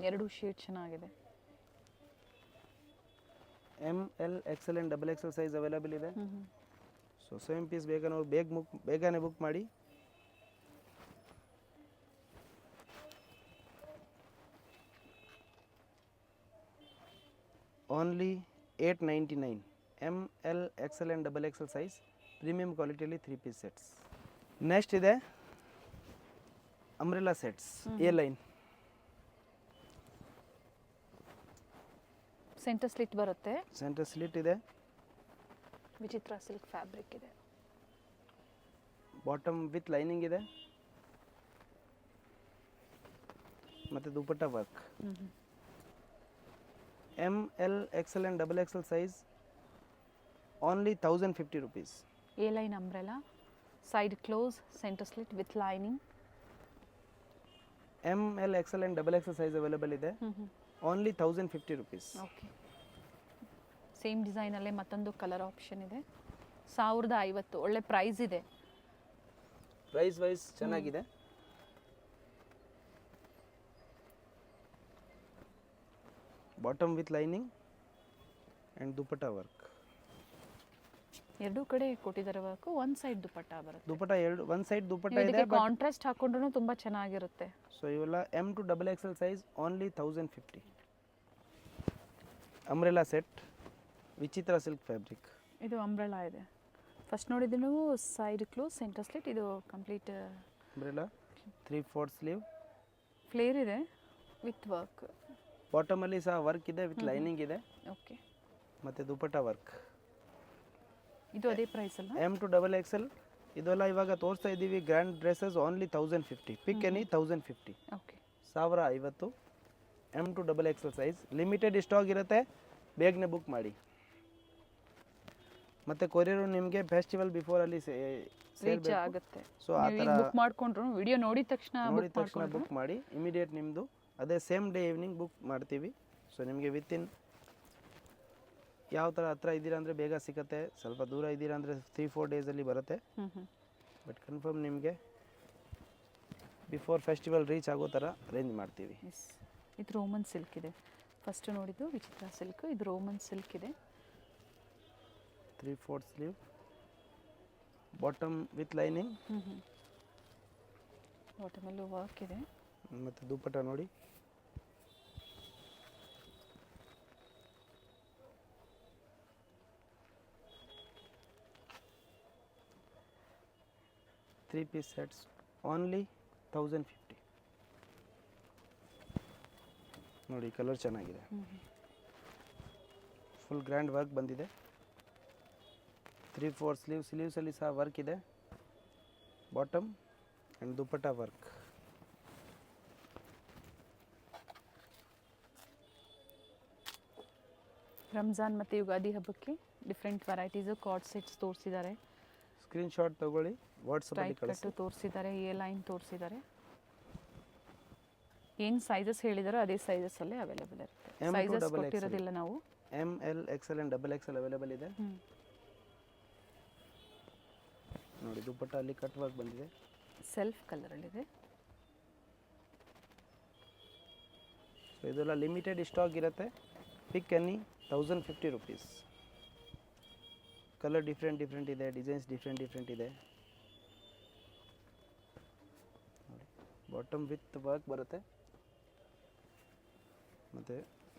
Speaker 1: ಎರಡು ಶೇಡ್ ಚೆನ್ನಾಗಿದೆ.
Speaker 2: M L XL and double XL size available ಇದೆ. ಸೊ ಸೇಮ್ ಪೀಸ್ ಬೇಗನವ್ರು ಬೇಗನೆ ಬುಕ್ ಮಾಡಿ. Only 899. M L XL and double XL size premium ಕ್ವಾಲಿಟಿಯಲ್ಲಿ 3 ಪೀಸ್ ಸೆಟ್ಸ್. ನೆಕ್ಸ್ಟ್ ಇದೆ umbrella sets, A line.
Speaker 1: Centre slit ಬರುತ್ತೆ,
Speaker 2: centre slit ಇದೆ,
Speaker 1: ವಿಚಿತ್ರ silk fabric ಇದೆ,
Speaker 2: ಬಾಟಮ್ ವಿತ್ ಲೈನಿಂಗ್ ಇದೆ, ಮತ್ತು dupatta work. M L XL and double XL size only 1050 rupees.
Speaker 1: A line umbrella, side close, centre slit with lining.
Speaker 2: M L XL and double XL size available ಇದೆ. Only 1050 rupees.
Speaker 1: Okay, same ಡಿಸೈನಲ್ಲೇ ಮತ್ತೊಂದು colour option ಇದೆ. 1050, ಒಳ್ಳೆ price ಇದೆ.
Speaker 2: Price wise ಚೆನ್ನಾಗಿದೆ. Bottom with lining and dupatta work.
Speaker 1: ಎರಡೂ ಕಡೆ ಕೊಟ್ಟಿದ್ದಾರೆ ವರ್ಕ್. ಒನ್ ಸೈಡ್ ದುಪಟ್ಟ ಬರುತ್ತೆ.
Speaker 2: ದುಪಟ್ಟ ಒನ್ ಸೈಡ್ ದುಪಟ್ಟ ಇದೆ,
Speaker 1: ಇದಕ್ಕೆ ಕಾಂಟ್ರಾಸ್ಟ್ ಹಾಕೊಂಡ್ರೂ ತುಂಬಾ ಚೆನ್ನಾಗಿರುತ್ತೆ.
Speaker 2: ಸೊ ಇವೆಲ್ಲ M to double XL size only 1050. Umbrella set, ವಿಚಿತ್ರ ಸಿಲ್ಕ್ ಫ್ಯಾಬ್ರಿಕ್.
Speaker 1: ಇದು ಅಂಬ್ರೆಲಾ ಇದೆ. ಫಸ್ಟ್ ನೋಡಿದ್ದು ನೀವು ಸೈಡ್ ಕ್ಲೋಸ್, ಸೆಂಟರ್ ಸ್ಲಿಟ್. ಇದು ಕಂಪ್ಲೀಟ್
Speaker 2: ಅಂಬ್ರೆಲಾ, 3/4 ಸ್ಲೀವ್,
Speaker 1: ಫ್ಲೇರ್ ಇದೆ ವಿತ್ ವರ್ಕ್.
Speaker 2: ಬಾಟಮಲ್ಲಿ ಸಹ ವರ್ಕ್ ಇದೆ, ವಿತ್ ಲೈನಿಂಗ್ ಇದೆ.
Speaker 1: ಓಕೆ,
Speaker 2: ಮತ್ತು ದುಪಟ್ಟ ವರ್ಕ್.
Speaker 1: ಇದು ಅದೇ ಪ್ರೈಸ್ ಅಲ್ಲ?
Speaker 2: M to double XL. ಇದೆಲ್ಲ ಇವಾಗ ತೋರಿಸ್ತಾ ಇದ್ದೀವಿ grand dresses only 1050. Pick any 1050.
Speaker 1: Okay,
Speaker 2: 1050. M to double XL size limited stock ಇರುತ್ತೆ, ಬೇಗನೆ ಬುಕ್ ಮಾಡಿ. ಮತ್ತು ಕೊರಿಯರು ನಿಮಗೆ ಫೆಸ್ಟಿವಲ್ ಬಿಫೋರಲ್ಲಿ
Speaker 1: ರೀಚ್ ಆಗುತ್ತೆ.
Speaker 2: ಸೊ ಆ ಥರ
Speaker 1: ಬುಕ್ ಮಾಡ್ಕೊಂಡ್ರು ವಿಡಿಯೋ ನೋಡಿದ ತಕ್ಷಣ
Speaker 2: ಬುಕ್ ಮಾಡಿ. ಇಮಿಡಿಯೇಟ್ ನಿಮ್ಮದು ಅದೇ ಸೇಮ್ ಡೇ ಈವ್ನಿಂಗ್ ಬುಕ್ ಮಾಡ್ತೀವಿ. ಸೊ ನಿಮಗೆ ವಿತಿನ್ ಯಾವ ಥರ ಹತ್ರ ಇದ್ದೀರಾ ಅಂದರೆ ಬೇಗ ಸಿಗುತ್ತೆ, ಸ್ವಲ್ಪ ದೂರ ಇದ್ದೀರಾ ಅಂದರೆ 3-4 ಡೇಸಲ್ಲಿ ಬರುತ್ತೆ. ಬಟ್ ಕನ್ಫರ್ಮ್ ನಿಮಗೆ ಬಿಫೋರ್ ಫೆಸ್ಟಿವಲ್ ರೀಚ್ ಆಗೋ ಥರ ಅರೇಂಜ್ ಮಾಡ್ತೀವಿ.
Speaker 1: ಇದು ರೋಮನ್ ಸಿಲ್ಕ್ ಇದೆ. ಫಸ್ಟ್ ನೋಡಿದ್ದು ವಿಚಿತ್ರ ಸಿಲ್ಕ್, ಇದು ರೋಮನ್ ಸಿಲ್ಕ್ ಇದೆ.
Speaker 2: 3/4 ಸ್ಲೀವ್, ಬಾಟಮ್ ವಿತ್ ಲೈನಿಂಗ್,
Speaker 1: ಬಾಟಮಲ್ಲೂ ವರ್ಕ್ ಇದೆ.
Speaker 2: ಮತ್ತು ದುಪಟ್ಟ ನೋಡಿ 3 piece sets only 1050. ನೋಡಿ ಕಲರ್ ಚೆನ್ನಾಗಿದೆ, ಫುಲ್ ಗ್ರ್ಯಾಂಡ್ ವರ್ಕ್ ಬಂದಿದೆ. 3/4 ಸ್ಲೀವ್ಸ್ ಅಲ್ಲಿ ಸಹ ವರ್ಕ್ ಇದೆ. Bottom and dupatta work.
Speaker 1: Ramzan ಮತ್ತು ಯುಗಾದಿ ಹಬ್ಬಕ್ಕೆ ಡಿಫ್ರೆಂಟ್ ವೆರೈಟೀಸು ಕಾರ್ಡ್ ಸೆಟ್ಸ್ ತೋರಿಸಿದ್ದಾರೆ.
Speaker 2: ಸ್ಕ್ರೀನ್ಶಾಟ್ ತಗೊಳ್ಳಿ, ವಾಟ್ಸಪ್ಪಲ್ಲಿ
Speaker 1: ಸ್ಟ್ರೈಟ್
Speaker 2: ಕಳಿಸಿ.
Speaker 1: ಕಟ್ಟು ತೋರಿಸಿದ್ದಾರೆ, ಎ ಲೈನ್ ತೋರಿಸಿದ್ದಾರೆ. ಏನು ಸೈಜಸ್ ಹೇಳಿದಾರೋ ಅದೇ ಸೈಜಸ್ಸಲ್ಲೇ ಅವೈಲೇಬಲ್ ಇರುತ್ತೆ.
Speaker 2: M to
Speaker 1: ಸೈಜಸ್
Speaker 2: double
Speaker 1: ಕೊಟ್ಟಿರೋದಿಲ್ಲ ನಾವು.
Speaker 2: M L XL and double Excel available ಇದೆ. ನೋಡಿ ದುಪಟ್ಟ ಅಲ್ಲಿ ಕಟ್ ವರ್ಕ್ ಬಂದಿದೆ.
Speaker 1: ಸೆಲ್ಫ್ ಕಲರಲ್ಲಿದೆ.
Speaker 2: ಸೊ ಇದೆಲ್ಲ ಲಿಮಿಟೆಡ್ ಸ್ಟಾಕ್ ಇರುತ್ತೆ. ಪಿಕ್ ಎನಿ 1050 rupees. ಕಲರ್ ಡಿಫ್ರೆಂಟ್ ಇದೆ, ಡಿಸೈನ್ಸ್ ಡಿಫ್ರೆಂಟ್ ಇದೆ. ನೋಡಿ ಬಾಟಮ್ ವಿತ್ ವರ್ಕ್ ಬರುತ್ತೆ, ಮತ್ತು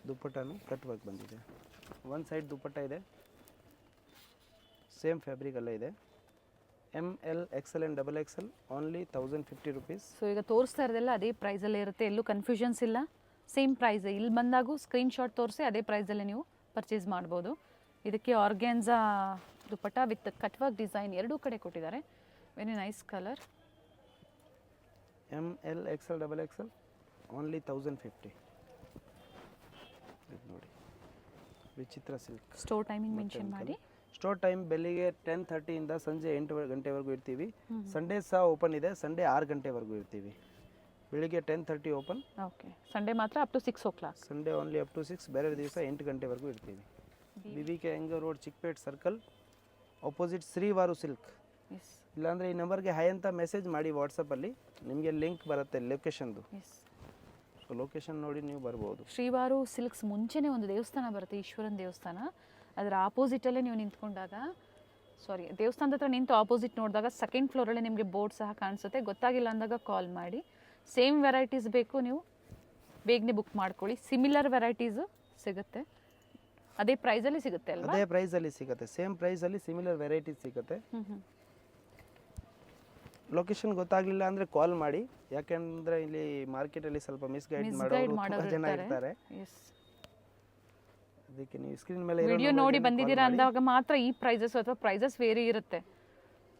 Speaker 2: ದುಪ್ಪಟ್ಟನು ಕಟ್ ವರ್ಕ್ ಬಂದಿದೆ. ಒನ್ ಸೈಡ್ ದುಪ್ಪಟ್ಟ ಇದೆ, ಸೇಮ್ ಫ್ಯಾಬ್ರಿಕ್ ಅಲ್ಲೇ ಇದೆ. M L XL and double Excel only 1050 rupees.
Speaker 1: So ಈಗ ತೋರಿಸ್ತಾ ಇರೋದೆಲ್ಲ ಅದೇ ಪ್ರೈಸಲ್ಲೇ ಇರುತ್ತೆ, ಎಲ್ಲೂ ಕನ್ಫ್ಯೂಷನ್ಸ್ ಇಲ್ಲ, ಸೇಮ್ ಪ್ರೈಸ್. ಇಲ್ಲಿ ಬಂದಾಗೂ ಸ್ಕ್ರೀನ್ಶಾಟ್ ತೋರಿಸಿ ಅದೇ ಪ್ರೈಸಲ್ಲೇ ನೀವು ಪರ್ಚೇಸ್ ಮಾಡ್ಬೋದು. ಇದಕ್ಕೆ organza dupatta with cut work design ಎರಡೂ ಕಡೆ ಕೊಟ್ಟಿದ್ದಾರೆ. Very nice colour.
Speaker 2: M L XL double XL only 1050. ನೋಡಿ ವಿಚಿತ್ರ ಸಿಲ್ಕ್.
Speaker 1: ಸ್ಟೋರ್ ಟೈಮಿಂಗ್ ಮೆನ್ಷನ್ ಮಾಡಿ.
Speaker 2: ಸ್ಟೋರ್ ಟೈಮ್ ಬೆಳಿಗ್ಗೆ 10:30 ಇಂದ ಸಂಜೆ 8 ಗಂಟೆವರೆಗೂ ಇರ್ತೀವಿ. ಸಂಡೇ ಸಹ ಓಪನ್ ಇದೆ, ಸಂಡೇ 6 ಗಂಟೆವರೆಗೂ ಇರ್ತೀವಿ. ಬೆಳಿಗ್ಗೆ 10:30 ಓಪನ್.
Speaker 1: ಓಕೆ. ಸಂಡೇ ಮಾತ್ರ up to 6 o'clock.
Speaker 2: Sunday only up to 6. ಬೇರೆ ದಿವಸ 8 ಗಂಟೆವರೆಗೂ ಇರ್ತೀವಿ. BBK ಹೆಂಗ road, Chickpet circle, opposite Srivaru silk.
Speaker 1: ಎಸ್
Speaker 2: ಇಲ್ಲಾಂದರೆ ಈ ನಂಬರ್ಗೆ ಹೈ ಅಂತ ಮೆಸೇಜ್ ಮಾಡಿ ವಾಟ್ಸಪ್ಪಲ್ಲಿ, ನಿಮಗೆ ಲಿಂಕ್ ಬರುತ್ತೆ ಲೊಕೇಶನ್ದು.
Speaker 1: ಎಸ್.
Speaker 2: ಸೊ ಲೊಕೇಶನ್ ನೋಡಿ ನೀವು ಬರ್ಬೋದು.
Speaker 1: ಶ್ರೀವಾರು ಸಿಲ್ಕ್ಸ್ ಮುಂಚೆನೇ ಒಂದು ದೇವಸ್ಥಾನ ಬರುತ್ತೆ, ಈಶ್ವರನ ದೇವಸ್ಥಾನ. ಅದರ ಆಪೋಸಿಟಲ್ಲೇ ನೀವು ನಿಂತ್ಕೊಂಡಾಗ, ದೇವಸ್ಥಾನದ ಹತ್ರ ನಿಂತು ಆಪೋಸಿಟ್ ನೋಡಿದಾಗ ಸೆಕೆಂಡ್ ಫ್ಲೋರಲ್ಲೇ ನಿಮಗೆ ಬೋರ್ಡ್ ಸಹ ಕಾಣಿಸುತ್ತೆ. ಗೊತ್ತಾಗಿಲ್ಲ ಅಂದಾಗ ಕಾಲ್ ಮಾಡಿ. ಸೇಮ್ ವೆರೈಟೀಸ್ ಬೇಕು, ನೀವು ಬೇಗನೆ ಬುಕ್ ಮಾಡ್ಕೊಳ್ಳಿ. ಸಿಮಿಲರ್ ವೆರೈಟೀಸು ಸಿಗುತ್ತೆ, ಅದೇ ಪ್ರೈಸಲ್ಲಿ ಸಿಗುತ್ತೆ ಅಲ್ವಾ?
Speaker 2: ಅದೇ ಪ್ರೈಸಲ್ಲಿ ಸಿಗುತ್ತೆ, ಸೇಮ್ ಪ್ರೈಸಲ್ಲಿ ಸಿಮಿಲರ್ ವೆರೈಟೀಸ್ ಸಿಗುತ್ತೆ. ಲೊಕೇಶನ್ ಗೊತ್ತಾಗಲಿಲ್ಲ ಅಂದರೆ ಕಾಲ್ ಮಾಡಿ, ಯಾಕೆಂದರೆ ಇಲ್ಲಿ ಮಾರ್ಕೆಟಲ್ಲಿ ಸ್ವಲ್ಪ ಮಿಸ್ಗೈಡ್ ಮಾಡೋರು ತುಂಬ ಜನ ಇರ್ತಾರೆ.
Speaker 1: ಎಸ್.
Speaker 2: ಅದಕ್ಕೆ ನೀವು ಸ್ಕ್ರೀನ್ ಮೇಲೆ
Speaker 1: ವಿಡಿಯೋ ನೋಡಿ ಬಂದಿದ್ದೀರಾ ಅಂದಾಗ ಮಾತ್ರ ಈ ಪ್ರೈಸಸ್ ಅಥವಾ ಪ್ರೈಸಸ್ ವೇರಿ ಇರುತ್ತೆ.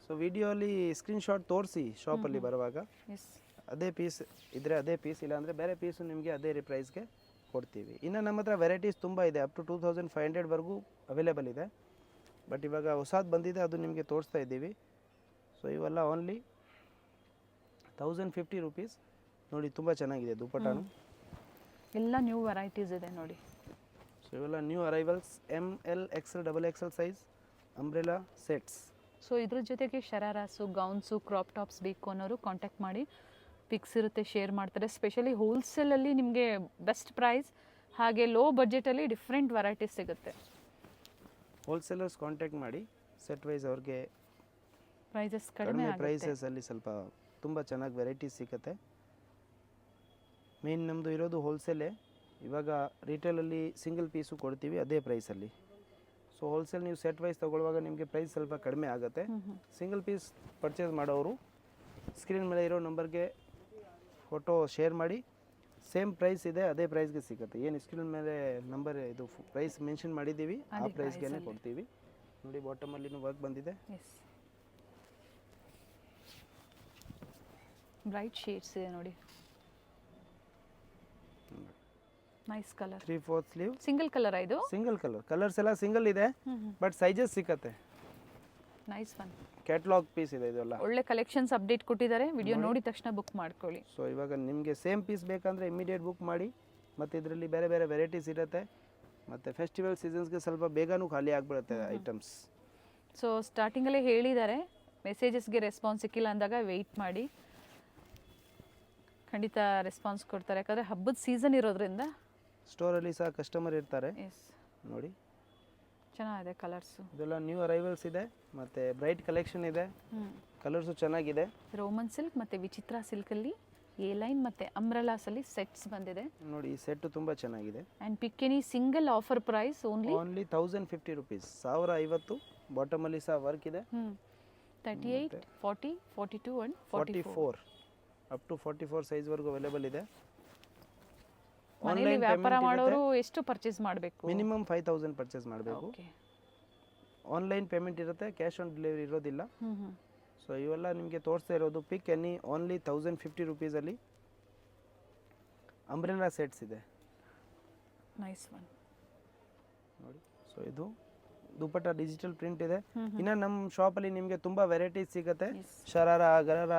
Speaker 2: ಸೊ ವಿಡಿಯೋಲಿ ಸ್ಕ್ರೀನ್ಶಾಟ್ ತೋರಿಸಿ ಶಾಪಲ್ಲಿ ಬರುವಾಗ.
Speaker 1: ಎಸ್.
Speaker 2: ಅದೇ ಪೀಸ್ ಇದ್ದರೆ ಅದೇ ಪೀಸ್, ಇಲ್ಲಾಂದರೆ ಬೇರೆ ಪೀಸು ನಿಮಗೆ ಅದೇ ಪ್ರೈಸ್ಗೆ ಕೊಡ್ತೀವಿ. ಇನ್ನು ನಮ್ಮ ಹತ್ರ ವೆರೈಟೀಸ್ ತುಂಬ ಇದೆ, ಅಪ್ ಟು 2500ವರೆಗೂ ಅವೈಲೇಬಲ್ ಇದೆ. ಬಟ್ ಇವಾಗ ಹೊಸದು ಬಂದಿದೆ, ಅದು ನಿಮಗೆ ತೋರಿಸ್ತಾ ಇದ್ದೀವಿ. ಸೊ ಇವೆಲ್ಲ ಓನ್ಲಿ 1050 rupees. ನೋಡಿ ತುಂಬ ಚೆನ್ನಾಗಿದೆ ದುಪಟ್ಟಾನು.
Speaker 1: ಎಲ್ಲ ನ್ಯೂ ವೆರೈಟೀಸ್ ಇದೆ ನೋಡಿ.
Speaker 2: ಸೊ ಇವೆಲ್ಲ new arrivals. M L XL double XL size umbrella sets.
Speaker 1: So ಇದ್ರ ಜೊತೆಗೆ ಶರಾರಾಸು, ಗೌನ್ಸು, ಕ್ರಾಪ್ ಟಾಪ್ಸ್ ಬೇಕು ಅನ್ನೋರು ಕಾಂಟ್ಯಾಕ್ಟ್ ಮಾಡಿ. ಪಿಕ್ಸ್ ಇರುತ್ತೆ, ಶೇರ್ ಮಾಡ್ತಾರೆ. ಸ್ಪೆಷಲಿ ಹೋಲ್ಸೇಲಲ್ಲಿ ನಿಮಗೆ ಬೆಸ್ಟ್ ಪ್ರೈಸ್, ಹಾಗೆ ಲೋ ಬಡ್ಜೆಟಲ್ಲಿ ಡಿಫ್ರೆಂಟ್ ವೆರೈಟೀಸ್ ಸಿಗುತ್ತೆ.
Speaker 2: ಹೋಲ್ಸೇಲರ್ಸ್ ಕಾಂಟ್ಯಾಕ್ಟ್ ಮಾಡಿ, ಸೆಟ್ ವೈಸ್ ಅವ್ರಿಗೆ
Speaker 1: ಪ್ರೈಸಸ್ ಕಡಿಮೆ ಆಗುತ್ತೆ.
Speaker 2: ಪ್ರೈಸಸಲ್ಲಿ ಸ್ವಲ್ಪ ತುಂಬ ಚೆನ್ನಾಗಿ ವೆರೈಟೀಸ್ ಸಿಗುತ್ತೆ. ಮೇನ್ ನಮ್ಮದು ಇರೋದು ಹೋಲ್ಸೇಲೇ. ಇವಾಗ ರಿಟೇಲಲ್ಲಿ ಸಿಂಗಲ್ ಪೀಸು ಕೊಡ್ತೀವಿ ಅದೇ ಪ್ರೈಸಲ್ಲಿ. ಸೊ ಹೋಲ್ಸೇಲ್ ನೀವು ಸೆಟ್ ವೈಸ್ ತೊಗೊಳ್ಳುವಾಗ ನಿಮಗೆ ಪ್ರೈಸ್ ಸ್ವಲ್ಪ ಕಡಿಮೆ ಆಗುತ್ತೆ. ಸಿಂಗಲ್ ಪೀಸ್ ಪರ್ಚೇಸ್ ಮಾಡೋರು ಸ್ಕ್ರೀನ್ ಮೇಲೆ ಇರೋ ನಂಬರ್ಗೆ ಫೋಟೋ ಶೇರ್ ಮಾಡಿ, ಸೇಮ್ ಪ್ರೈಸ್ ಇದೆ ಅದೇ ಪ್ರೈಸ್ಗೆ ಸಿಗುತ್ತೆ. ಏನು ಸ್ಕ್ರೀನ್ ಮೇಲೆ ನಂಬರ್ ಇದು ಪ್ರೈಸ್ ಮೆನ್ಷನ್ ಮಾಡಿದ್ದೀವಿ ಆ ಪ್ರೈಸ್ಗೆ ಕೊಡ್ತೀವಿ. ನೋಡಿ ಬಾಟಮಲ್ಲಿನೂ ವರ್ಕ್ ಬಂದಿದೆ.
Speaker 1: ಎಸ್. ಬ್ರೈಟ್ ಶೇಡ್ಸ್ ಇದೆ ನೋಡಿ. Nice colour.
Speaker 2: 3/4 sleeve.
Speaker 1: Single colour ಇದು?
Speaker 2: Single colour. ಕಲರ್ಸ್ ಎಲ್ಲ ಸಿಂಗಲ್ ಇದೆ, ಬಟ್ ಸೈಜಸ್ ಸಿಕ್ಕತ್ತೆ.
Speaker 1: Nice one.
Speaker 2: ಕ್ಯಾಟಲಾಗ್ ಪೀಸ್ ಇದೆ ಇದೆಲ್ಲ.
Speaker 1: ಒಳ್ಳೆ ಕಲೆಕ್ಷನ್ಸ್ ಅಪ್ಡೇಟ್ ಕೊಟ್ಟಿದ್ದಾರೆ, ವಿಡಿಯೋ ನೋಡಿದ ತಕ್ಷಣ ಬುಕ್ ಮಾಡ್ಕೊಳ್ಳಿ.
Speaker 2: ಸೊ ಇವಾಗ ನಿಮಗೆ ಸೇಮ್ ಪೀಸ್ ಬೇಕಂದರೆ ಇಮಿಡಿಯೇಟ್ ಬುಕ್ ಮಾಡಿ. ಮತ್ತು ಇದರಲ್ಲಿ ಬೇರೆ ಬೇರೆ ವೆರೈಟೀಸ್ ಇರುತ್ತೆ. ಮತ್ತು ಫೆಸ್ಟಿವಲ್ ಸೀಸನ್ಸ್ಗೆ ಸ್ವಲ್ಪ ಬೇಗನೂ ಖಾಲಿ ಆಗಿಬಿಡುತ್ತೆ ಐಟಮ್ಸ್.
Speaker 1: ಸೊ ಸ್ಟಾರ್ಟಿಂಗಲ್ಲೇ ಹೇಳಿದ್ದಾರೆ, ಮೆಸೇಜಸ್ಗೆ ರೆಸ್ಪಾನ್ಸ್ ಸಿಕ್ಕಿಲ್ಲ ಅಂದಾಗ ವೆಯ್ಟ್ ಮಾಡಿ, ಖಂಡಿತ ರೆಸ್ಪಾನ್ಸ್ ಕೊಡ್ತಾರೆ. ಯಾಕಂದರೆ ಹಬ್ಬದ ಸೀಸನ್ ಇರೋದ್ರಿಂದ
Speaker 2: ಸ್ಟೋರಲ್ಲಿ ಸಹ ಕಸ್ಟಮರ್ ಇರ್ತಾರೆ.
Speaker 1: ಎಸ್.
Speaker 2: ನೋಡಿ
Speaker 1: ಚೆನ್ನಾಗಿದೆ ಕಲರ್ಸು.
Speaker 2: ಇದೆಲ್ಲ ನ್ಯೂ ಅರೈವಲ್ಸ್ ಇದೆ, ಮತ್ತು ಬ್ರೈಟ್ ಕಲೆಕ್ಷನ್ ಇದೆ. ಕಲರ್ಸು ಚೆನ್ನಾಗಿದೆ.
Speaker 1: ರೋಮನ್ ಸಿಲ್ಕ್ ಮತ್ತು ವಿಚಿತ್ರ ಸಿಲ್ಕಲ್ಲಿ ಎ ಲೈನ್ ಮತ್ತು ಅಂಬ್ರೆಲಾಸಲ್ಲಿ ಸೆಟ್ಸ್ ಬಂದಿದೆ.
Speaker 2: ನೋಡಿ ಈ ಸೆಟ್ ತುಂಬ ಚೆನ್ನಾಗಿದೆ.
Speaker 1: And pick any single offer price only
Speaker 2: 1050 rupees. 1050. ಬಾಟಮಲ್ಲಿ ಸಹ ವರ್ಕ್ ಇದೆ.
Speaker 1: 38, 40, 42 and 44.
Speaker 2: 44 ಅಪ್ ಟು 44 ಸೈಜ್ವರೆಗೂ ಅವೈಲೇಬಲ್ ಇದೆ.
Speaker 1: ಮನೆಯಲ್ಲಿ ವ್ಯಾಪಾರ ಮಾಡೋರು ಎಷ್ಟು ಪರ್ಚೇಸ್ ಮಾಡಬೇಕು?
Speaker 2: ಮಿನಿಮಮ್ 5000 ಪರ್ಚೇಸ್ ಮಾಡಬೇಕು.
Speaker 1: ಓಕೆ.
Speaker 2: ಆನ್ಲೈನ್ ಪೇಮೆಂಟ್ ಇರುತ್ತೆ, ಕ್ಯಾಶ್ ಆನ್ ಡೆಲಿವರಿ ಇರೋದಿಲ್ಲ. ಸೊ ಇವೆಲ್ಲ ನಿಮಗೆ ತೋರಿಸ್ತಾ ಇರೋದು ಪಿಕ್ ಎನಿ ಓನ್ಲಿ 1050 ರುಪೀಸಲ್ಲಿ ಅಂಬ್ರೆಲಾ ಸೆಟ್ಸ್ ಇದೆ.
Speaker 1: ನೈಸ್ ಒನ್
Speaker 2: ನೋಡಿ. ಸೊ ಇದು ದುಪಟ್ಟ ಡಿಜಿಟಲ್ ಪ್ರಿಂಟ್ ಇದೆ. ಇನ್ನು ನಮ್ಮ ಶಾಪಲ್ಲಿ ನಿಮಗೆ ತುಂಬ ವೆರೈಟೀಸ್ ಸಿಗುತ್ತೆ. Sharara, gharara,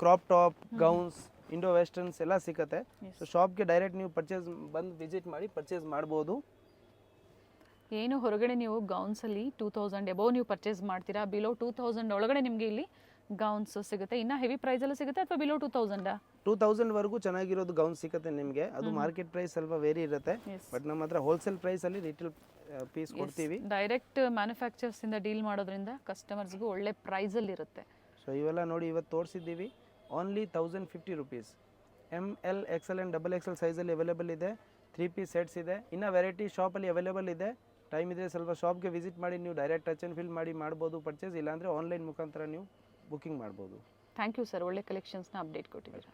Speaker 2: crop top, gowns, indo westerns ಎಲ್ಲ ಸಿಗುತ್ತೆ. ಸೊ ಶಾಪ್ಗೆ ಡೈರೆಕ್ಟ್ ನೀವು ಬಂದು ವಿಸಿಟ್ ಮಾಡಿ ಪರ್ಚೇಸ್ ಮಾಡ್ಬೋದು.
Speaker 1: ಏನು ಹೊರಗಡೆ ನೀವು ಗೌನ್ಸಲ್ಲಿ 2000 ಎಬೋ ನೀವು ಪರ್ಚೇಸ್ ಮಾಡ್ತೀರಾ, ಬಿಲೋ 2000 ಒಳಗಡೆ ನಿಮಗೆ ಇಲ್ಲಿ ಗೌನ್ಸ್ ಸಿಗುತ್ತೆ. ಇನ್ನು ಹೆವಿ ಪ್ರೈಸಲ್ಲೂ ಸಿಗುತ್ತೆ ಅಥವಾ ಬಿಲೋ
Speaker 2: 2000 ವರೆಗೂ ಚೆನ್ನಾಗಿರೋದು ಗೌನ್ ಸಿಗುತ್ತೆ ನಿಮಗೆ. ಅದು ಮಾರ್ಕೆಟ್ ಪ್ರೈಸ್ ಸ್ವಲ್ಪ ವೇರಿ ಇರುತ್ತೆ, ಬಟ್ ನಮ್ಮ ಹತ್ರ ಹೋಲ್ಸೇಲ್ ಪ್ರೈಸಲ್ಲಿ ರಿಟೇಲ್ ಪೀಸ್ ಕೊಡ್ತೀವಿ.
Speaker 1: ಡೈರೆಕ್ಟ್ ಮ್ಯಾನುಫ್ಯಾಕ್ಚರ್ಸಿಂದ ಡೀಲ್ ಮಾಡೋದ್ರಿಂದ ಕಸ್ಟಮರ್ಸ್ಗೂ ಒಳ್ಳೆ ಪ್ರೈಸಲ್ಲಿ ಇರುತ್ತೆ.
Speaker 2: ಸೊ ಇವೆಲ್ಲ ನೋಡಿ ಇವತ್ತು ತೋರಿಸಿದ್ದೀವಿ. Only 1050 rupees. ML, XL and XXL ಸೈಜಲ್ಲಿ ಅವೈಲೇಬಲ್ ಇದೆ. 3 ಪೀಸ್ ಸೆಟ್ಸ್ ಇದೆ. ಇನ್ನು ವೆರೈಟಿ ಶಾಪಲ್ಲಿ ಅವೈಲೇಬಲ್ ಇದೆ. ಟೈಮ್ ಇದ್ದರೆ ಸ್ವಲ್ಪ ಶಾಪ್ಗೆ ವಿಸಿಟ್ ಮಾಡಿ ನೀವು ಡೈರೆಕ್ಟ್ ಟಚ್ ಆ್ಯಂಡ್ ಫೀಲ್ ಮಾಡಿ ಮಾಡ್ಬೋದು ಪರ್ಚೇಸ್. ಇಲ್ಲಾಂದರೆ ಆನ್ಲೈನ್ ಮುಖಾಂತರ ನೀವು ಬುಕಿಂಗ್ ಮಾಡ್ಬೋದು.
Speaker 1: ಥ್ಯಾಂಕ್ ಯು ಸರ್, ಒಳ್ಳೆ ಕಲೆಕ್ಷನ್ಸ್ನ ಅಪ್ಡೇಟ್ ಕೊಟ್ಟಿದ್ದೀರಾ.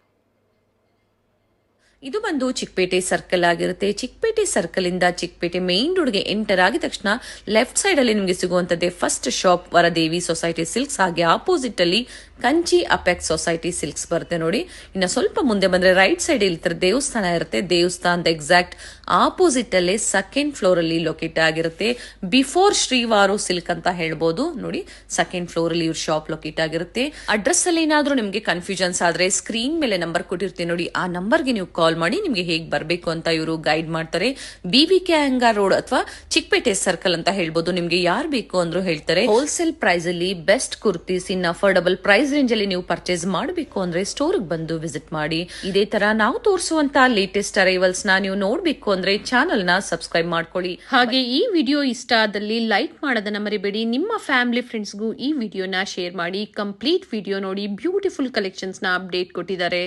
Speaker 3: ಇದು ಬಂದು ಚಿಕ್ಕಪೇಟೆ ಸರ್ಕಲ್ ಆಗಿರುತ್ತೆ. ಚಿಕ್ಕಪೇಟೆ ಸರ್ಕಲ್ ಇಂದ ಚಿಕ್ಕಪೇಟೆ ಮೇನ್ ರೋಡ್ಗೆ ಎಂಟರ್ ಆಗಿದ ತಕ್ಷಣ ಲೆಫ್ಟ್ ಸೈಡ್ ಅಲ್ಲಿ ನಿಮಗೆ ಸಿಗುವಂತದ್ದೇ first shop Varadevi society silks. ಹಾಗೆ ಆಪೋಸಿಟ್ ಅಲ್ಲಿ ಕಂಚಿ ಅಪೆಕ್ಸ್ ಸೊಸೈಟಿ ಸಿಲ್ಕ್ಸ್ ಬರುತ್ತೆ ನೋಡಿ. ಇನ್ನು ಸ್ವಲ್ಪ ಮುಂದೆ ಬಂದ್ರೆ ರೈಟ್ ಸೈಡ್ ಇಲ್ಲಿ ದೇವಸ್ಥಾನ ಇರುತ್ತೆ. ದೇವಸ್ಥಾನದ ಎಕ್ಸಾಕ್ಟ್ ಆಪೋಸಿಟ್ ಅಲ್ಲೇ ಸೆಕೆಂಡ್ ಫ್ಲೋರ್ ಅಲ್ಲಿ ಲೊಕೇಟ್ ಆಗಿರುತ್ತೆ. ಬಿಫೋರ್ ಶ್ರೀವಾರು ಸಿಲ್ಕ್ ಅಂತ ಹೇಳ್ಬೋದು ನೋಡಿ. ಸೆಕೆಂಡ್ ಫ್ಲೋರ್ ಅಲ್ಲಿ ಇವ್ರ ಶಾಪ್ ಲೊಕೇಟ್ ಆಗಿರುತ್ತೆ. ಅಡ್ರೆಸ್ ಅಲ್ಲಿ ಏನಾದ್ರೂ ನಿಮ್ಗೆ ಕನ್ಫ್ಯೂಷನ್ಸ್ ಆದ್ರೆ ಸ್ಕ್ರೀನ್ ಮೇಲೆ ನಂಬರ್ ಕೊಟ್ಟಿರ್ತೀನಿ ನೋಡಿ, ಆ ನಂಬರ್ಗೆ ನೀವು ಕಾಲ್ ಮಾಡಿ ನಿಮ್ಗೆ ಹೇಗ್ ಬರ್ಬೇಕು ಅಂತ ಇವರು ಗೈಡ್ ಮಾಡ್ತಾರೆ. BBK ಅಂಗಾರ್ ರೋಡ್ ಅಥವಾ ಚಿಕ್ಕಪೇಟೆ ಸರ್ಕಲ್ ಅಂತ ಹೇಳ್ಬೋದು. ನಿಮ್ಗೆ ಯಾರು ಬೇಕು ಅಂದ್ರೂ ಹೇಳ್ತಾರೆ. ಹೋಲ್ಸೇಲ್ ಪ್ರೈಸ್ ಅಲ್ಲಿ ಬೆಸ್ಟ್ ಕುರ್ತೀಸ್ ಇನ್ ಅಫೋರ್ಡಬಲ್ ಪ್ರೈಸ್ ರೇಂಜ್ ಅಲ್ಲಿ ನೀವು ಪರ್ಚೇಸ್ ಮಾಡಬೇಕು ಅಂದ್ರೆ ಸ್ಟೋರ್ ಬಂದು ವಿಸಿಟ್ ಮಾಡಿ. ಇದೇ ತರ ನಾವು ತೋರಿಸುವಂತ ಲೇಟೆಸ್ಟ್ ಅರೈವಲ್ಸ್ ನ ನೀವು ನೋಡ್ಬೇಕು ಅಂದ್ರೆ ಚಾನೆಲ್ ನ ಸಬ್ಸ್ಕ್ರೈಬ್ ಮಾಡ್ಕೊಳ್ಳಿ. ಹಾಗೆ ಈ ವಿಡಿಯೋ ಇಷ್ಟ ಆದಲ್ಲಿ ಲೈಕ್ ಮಾಡೋದನ್ನ ಮರಿಬೇಡಿ. ನಿಮ್ಮ ಫ್ಯಾಮಿಲಿ ಫ್ರೆಂಡ್ಸ್ಗೂ ಈ ವಿಡಿಯೋನ ಶೇರ್ ಮಾಡಿ. ಕಂಪ್ಲೀಟ್ ವಿಡಿಯೋ ನೋಡಿ ಬ್ಯೂಟಿಫುಲ್ ಕಲೆಕ್ಷನ್ಸ್ ನ ಅಪ್ಡೇಟ್ ಕೊಟ್ಟಿದ್ದಾರೆ.